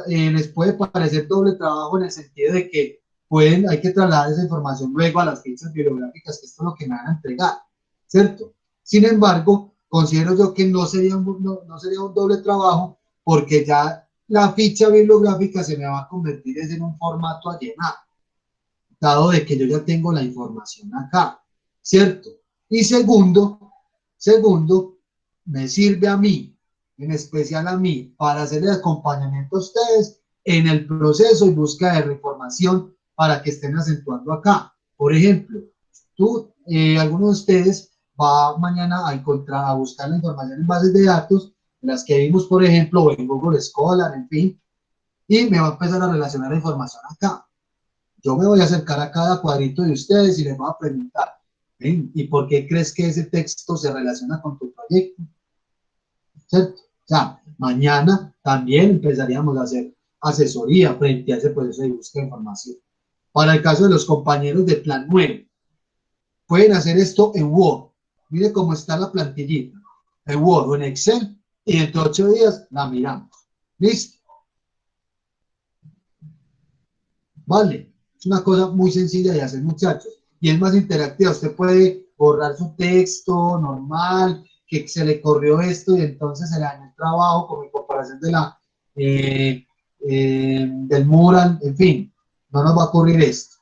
Les puede parecer doble trabajo en el sentido de que hay que trasladar esa información luego a las fichas bibliográficas, que esto es lo que me van a entregar, ¿cierto? Sin embargo, considero yo que no sería no sería un doble trabajo, porque ya la ficha bibliográfica se me va a convertir en un formato a llenar, dado de que yo ya tengo la información acá, ¿cierto? Y segundo, me sirve a mí, en especial a mí, para hacer el acompañamiento a ustedes en el proceso y búsqueda de información para que estén acentuando acá. Por ejemplo, alguno de ustedes va mañana a encontrar, a buscar la información en bases de datos, las que vimos, por ejemplo, o en Google Scholar, en fin, y me va a empezar a relacionar la información acá. Yo me voy a acercar a cada cuadrito de ustedes y les voy a preguntar, ¿ven? ¿Y por qué crees que ese texto se relaciona con tu proyecto? ¿Cierto? O sea, mañana también empezaríamos a hacer asesoría frente a ese proceso de búsqueda de información. Para el caso de los compañeros de Plan 9, pueden hacer esto en Word. Mire cómo está la plantillita, en Word o en Excel, y dentro de 8 días la miramos. ¿Listo? Vale, es una cosa muy sencilla de hacer, muchachos, y es más interactiva. Usted puede borrar su texto normal, que se le corrió esto y entonces se le dañó el trabajo, como en comparación del mural, en fin, no nos va a ocurrir esto,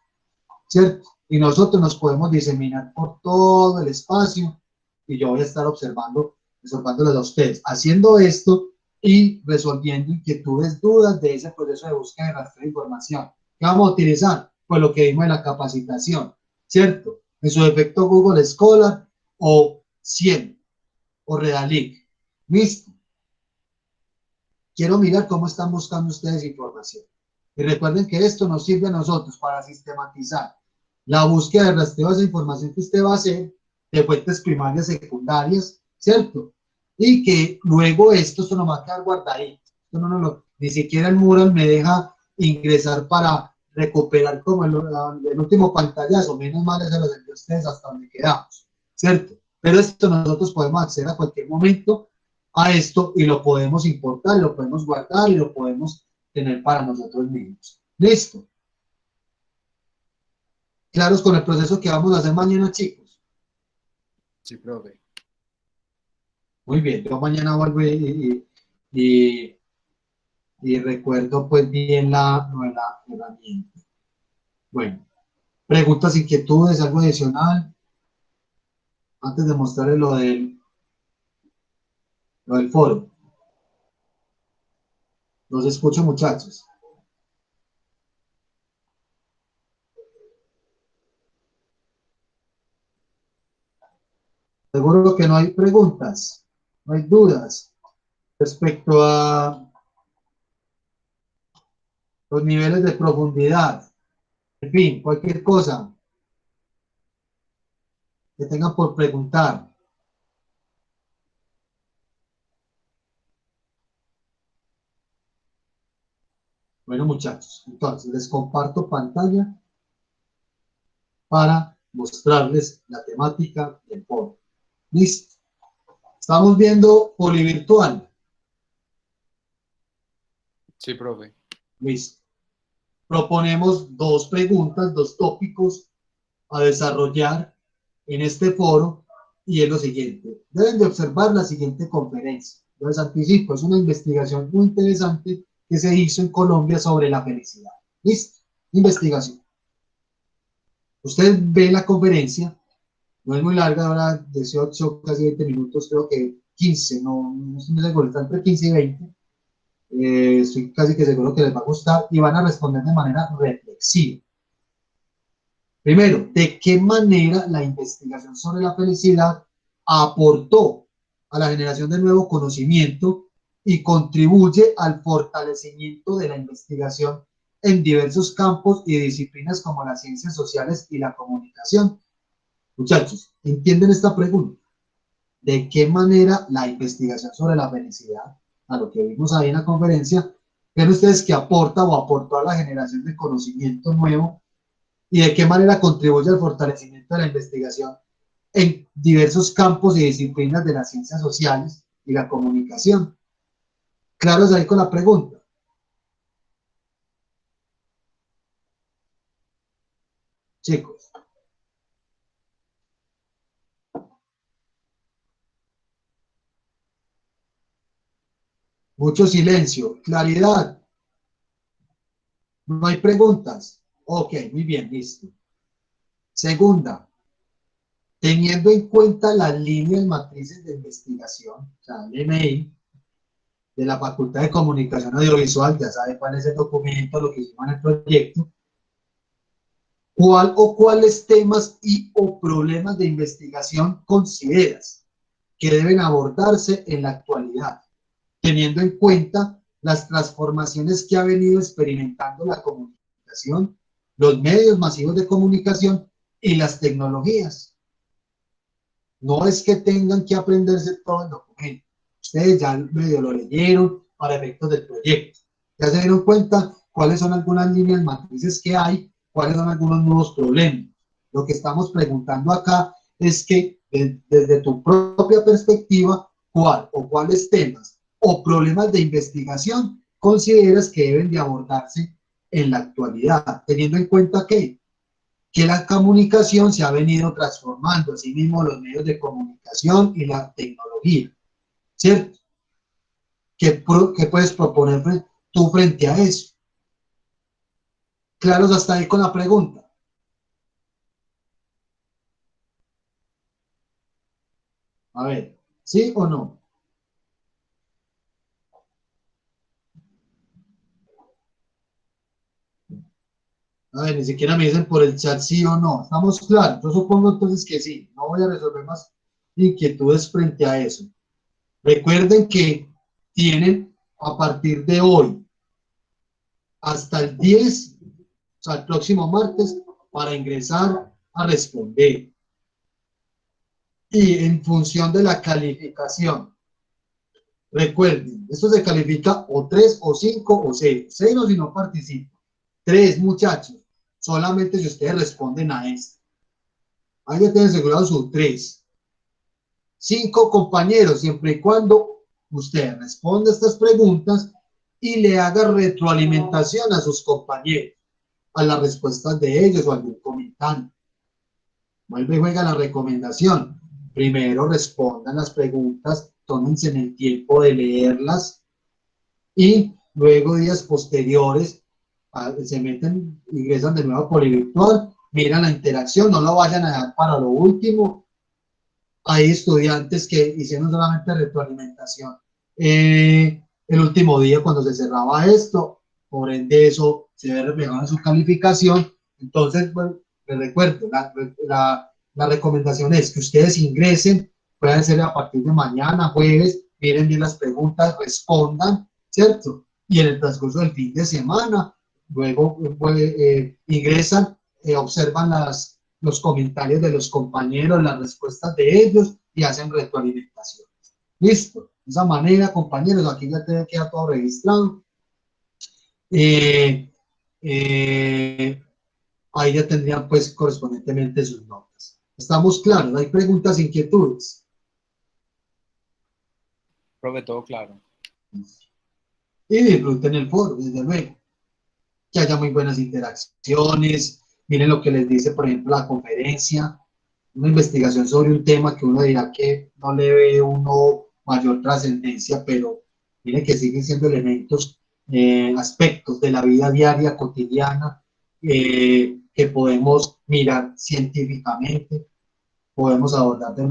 ¿cierto? Y nosotros nos podemos diseminar por todo el espacio y yo voy a estar observándoles a ustedes, haciendo esto y resolviendo inquietudes, dudas de ese proceso de búsqueda y rastreo de información. ¿Qué vamos a utilizar? Pues lo que vimos en la capacitación, ¿cierto? En su defecto Google Scholar o 100 o Redalic. ¿Listo? Quiero mirar cómo están buscando ustedes información. Y recuerden que esto nos sirve a nosotros para sistematizar la búsqueda de rastreo de esa información que usted va a hacer de fuentes primarias, secundarias, ¿cierto? Y que luego esto no va a quedar guardadito. Ni siquiera el mural me deja ingresar para recuperar como el último pantallazo. Menos mal se los envío a ustedes hasta donde quedamos, ¿cierto? Pero esto nosotros podemos acceder a cualquier momento a esto y lo podemos importar, lo podemos guardar y lo podemos tener para nosotros mismos. ¿Listo? ¿Claros con el proceso que vamos a hacer mañana, chicos? Sí, profe. Muy bien, yo mañana vuelvo y recuerdo pues bien la herramienta. Bueno, preguntas, inquietudes, algo adicional antes de mostrarles lo del foro. Los escucho, muchachos. Seguro que no hay preguntas, no hay dudas respecto a los niveles de profundidad. En fin, cualquier cosa que tengan por preguntar. Bueno, muchachos, entonces les comparto pantalla para mostrarles la temática del foro. Listo. Estamos viendo polivirtual. Sí, profe. Listo. Proponemos dos preguntas, dos tópicos a desarrollar en este foro y es lo siguiente. Deben de observar la siguiente conferencia. Les anticipo, es una investigación muy interesante que se hizo en Colombia sobre la felicidad. ¿Listo? Investigación. Usted ve la conferencia, no es muy larga, ahora 18, casi 20 minutos, creo que 15, no estoy seguro, está entre 15 y 20. Estoy casi que seguro que les va a gustar y van a responder de manera reflexiva. Primero, ¿de qué manera la investigación sobre la felicidad aportó a la generación de nuevo conocimiento y contribuye al fortalecimiento de la investigación en diversos campos y disciplinas como las ciencias sociales y la comunicación? Muchachos, ¿entienden esta pregunta? ¿De qué manera la investigación sobre la felicidad, a lo que vimos ahí en la conferencia, creen ustedes que aporta o aportó a la generación de conocimiento nuevo y de qué manera contribuye al fortalecimiento de la investigación en diversos campos y disciplinas de las ciencias sociales y la comunicación? ¿Claros ahí con la pregunta? chicos. Mucho silencio, claridad. No hay preguntas. Ok, muy bien, listo. Segunda, teniendo en cuenta las líneas matrices de investigación, o sea, el LMI, de la Facultad de Comunicación Audiovisual, ya sabe cuál es el documento, lo que hicimos en el proyecto, ¿cuál o cuáles temas y o problemas de investigación consideras que deben abordarse en la actualidad, teniendo en cuenta las transformaciones que ha venido experimentando la comunicación, los medios masivos de comunicación y las tecnologías? No es que tengan que aprenderse todo el documento. Ustedes ya medio lo leyeron para efectos del proyecto. Ya se dieron cuenta cuáles son algunas líneas matrices que hay, cuáles son algunos nuevos problemas. Lo que estamos preguntando acá es que desde tu propia perspectiva, ¿cuál o cuáles temas o problemas de investigación consideras que deben de abordarse en la actualidad, teniendo en cuenta que la comunicación se ha venido transformando, así mismo los medios de comunicación y la tecnología, ¿cierto? ¿Qué puedes proponer tú frente a eso? ¿Claros hasta ahí con la pregunta? A ver, ¿sí o no? A ver, ni siquiera me dicen por el chat sí o no. ¿Estamos claros? Yo supongo entonces que sí. No voy a resolver más inquietudes frente a eso. Recuerden que tienen a partir de hoy hasta el 10, o sea, el próximo martes, para ingresar a responder. Y en función de la calificación, recuerden, esto se califica o 3 o 5 o 0. 0 si no participan. 3, muchachos, solamente si ustedes responden a esto. Ahí ya tienen asegurado su 3. 5 compañeros, siempre y cuando usted responda estas preguntas y le haga retroalimentación a sus compañeros, a las respuestas de ellos o algún comentario. Vuelve y juega la recomendación. Primero respondan las preguntas, tómense en el tiempo de leerlas y luego días posteriores se meten, ingresan de nuevo a Polivirtual, miran la interacción, no lo vayan a dejar para lo último. Hay estudiantes que hicieron solamente retroalimentación el último día cuando se cerraba esto, por ende eso se ve reflejado en su calificación. Entonces, bueno, les recuerdo, la recomendación es que ustedes ingresen, pueden ser a partir de mañana, jueves, miren bien las preguntas, respondan, ¿cierto? Y en el transcurso del fin de semana, luego ingresan, observan los comentarios de los compañeros, las respuestas de ellos y hacen retroalimentación. Listo. De esa manera, compañeros, aquí ya queda todo registrado. Ahí ya tendrían pues correspondientemente sus notas. ¿Estamos claros? ¿Hay preguntas, inquietudes? Profe, todo claro. Y disfruten el foro, desde luego. Que haya muy buenas interacciones. Miren lo que les dice, por ejemplo, la conferencia. Una investigación sobre un tema que uno dirá que no le ve uno mayor trascendencia, pero miren que siguen siendo elementos, aspectos de la vida diaria, cotidiana, que podemos mirar científicamente, podemos abordar de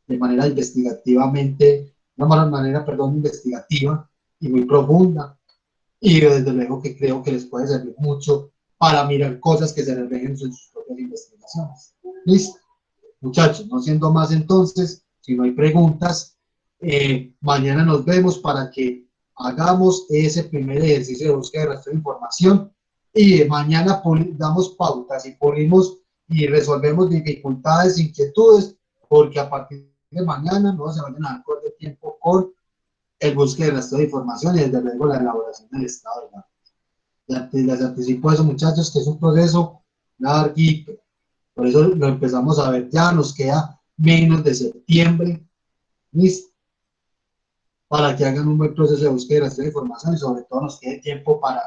de manera investigativamente, investigativa y muy profunda. Y desde luego que creo que les puede servir mucho para mirar cosas que se reflejen en sus propias investigaciones. Listo. Muchachos, no siendo más entonces, si no hay preguntas, mañana nos vemos para que hagamos ese primer ejercicio de búsqueda de rastro de información y mañana damos pautas y pulimos y resolvemos dificultades, inquietudes, porque a partir de mañana no se vayan a dar corto tiempo con el búsqueda de rastro de información y desde luego la elaboración del estado de datos. Les anticipo eso, muchachos, que es un proceso larguito. Por eso lo empezamos a ver ya, nos queda menos de septiembre, ¿listo? Para que hagan un buen proceso de búsqueda y rastreo de información y sobre todo nos quede tiempo para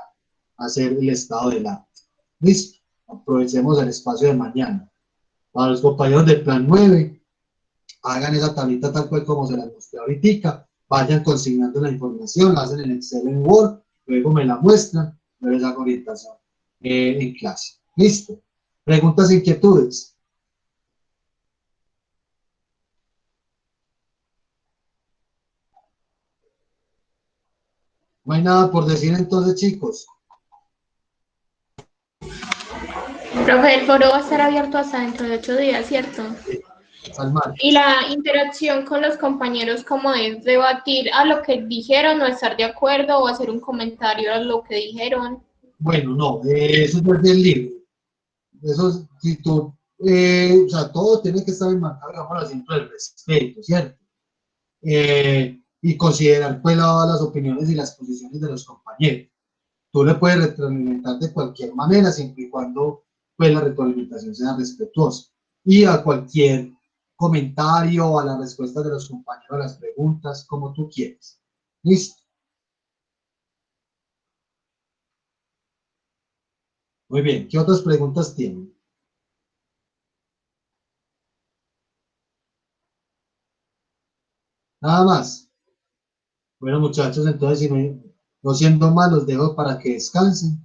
hacer el estado del arte. ¿Listo? aprovechemos el espacio de mañana. Para los compañeros del plan 9, hagan esa tablita tal cual como se las mostré ahorita, vayan consignando la información, la hacen en Excel, en Word, luego me la muestran, yo les hago orientación en clase. ¿Listo? ¿Preguntas, inquietudes? No hay nada por decir entonces, chicos. Profe, el foro va a estar abierto hasta dentro de 8 días, ¿cierto? Salman. Y la interacción con los compañeros, ¿cómo es? ¿Debatir a lo que dijeron o estar de acuerdo o hacer un comentario a lo que dijeron? Bueno, no, eso es del libro. Eso, si tú, o sea, todo tiene que estar enmarcado, digamos, siempre el respeto, ¿cierto? Y considerar, pues, las opiniones y las posiciones de los compañeros. Tú le puedes retroalimentar de cualquier manera, siempre y cuando, pues, la retroalimentación sea respetuosa. Y a cualquier comentario, a las respuestas de los compañeros, a las preguntas, como tú quieras. ¿Listo? Muy bien, ¿qué otras preguntas tienen? Nada más. Bueno, muchachos, entonces, si no siendo más, los dejo para que descansen.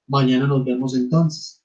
Mañana nos vemos entonces.